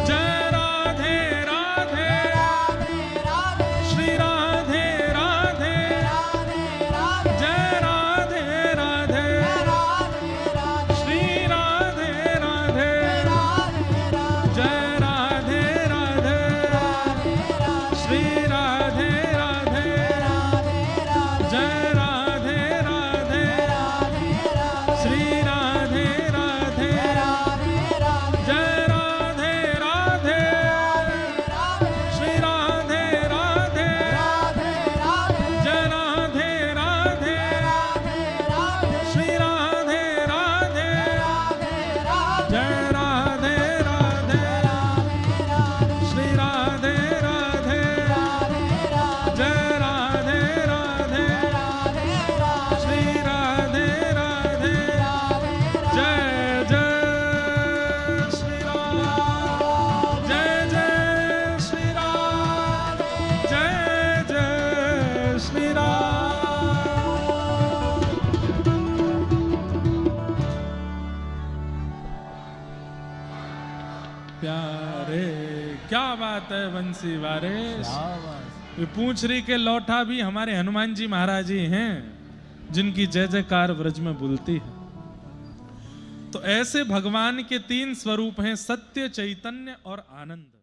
जय राधे राधे, श्री राधे राधे, जय राधे राधे, श्री राधे राधे, जय राधे राधे, श्री राधे राधे, जय राधे राधे, श्री राधे राधे, जय राधे राधे, श्री राधे राधे, जय राधे राधे, श्री राधे राधे, जय राधे राधे, श्री राधे राधे, जय राधे राधे, श्री राधे राधे, जय जय श्री राम, जय जय श्री राम, जय जय श्री राम। प्यारे क्या बात है बंसी वारिस। ये पूंछरी के लौटा भी हमारे हनुमान जी महाराज ही हैं जिनकी जय जयकार व्रज में बुलती है। तो ऐसे भगवान के तीन स्वरूप हैं, सत्य, चैतन्य और आनंद।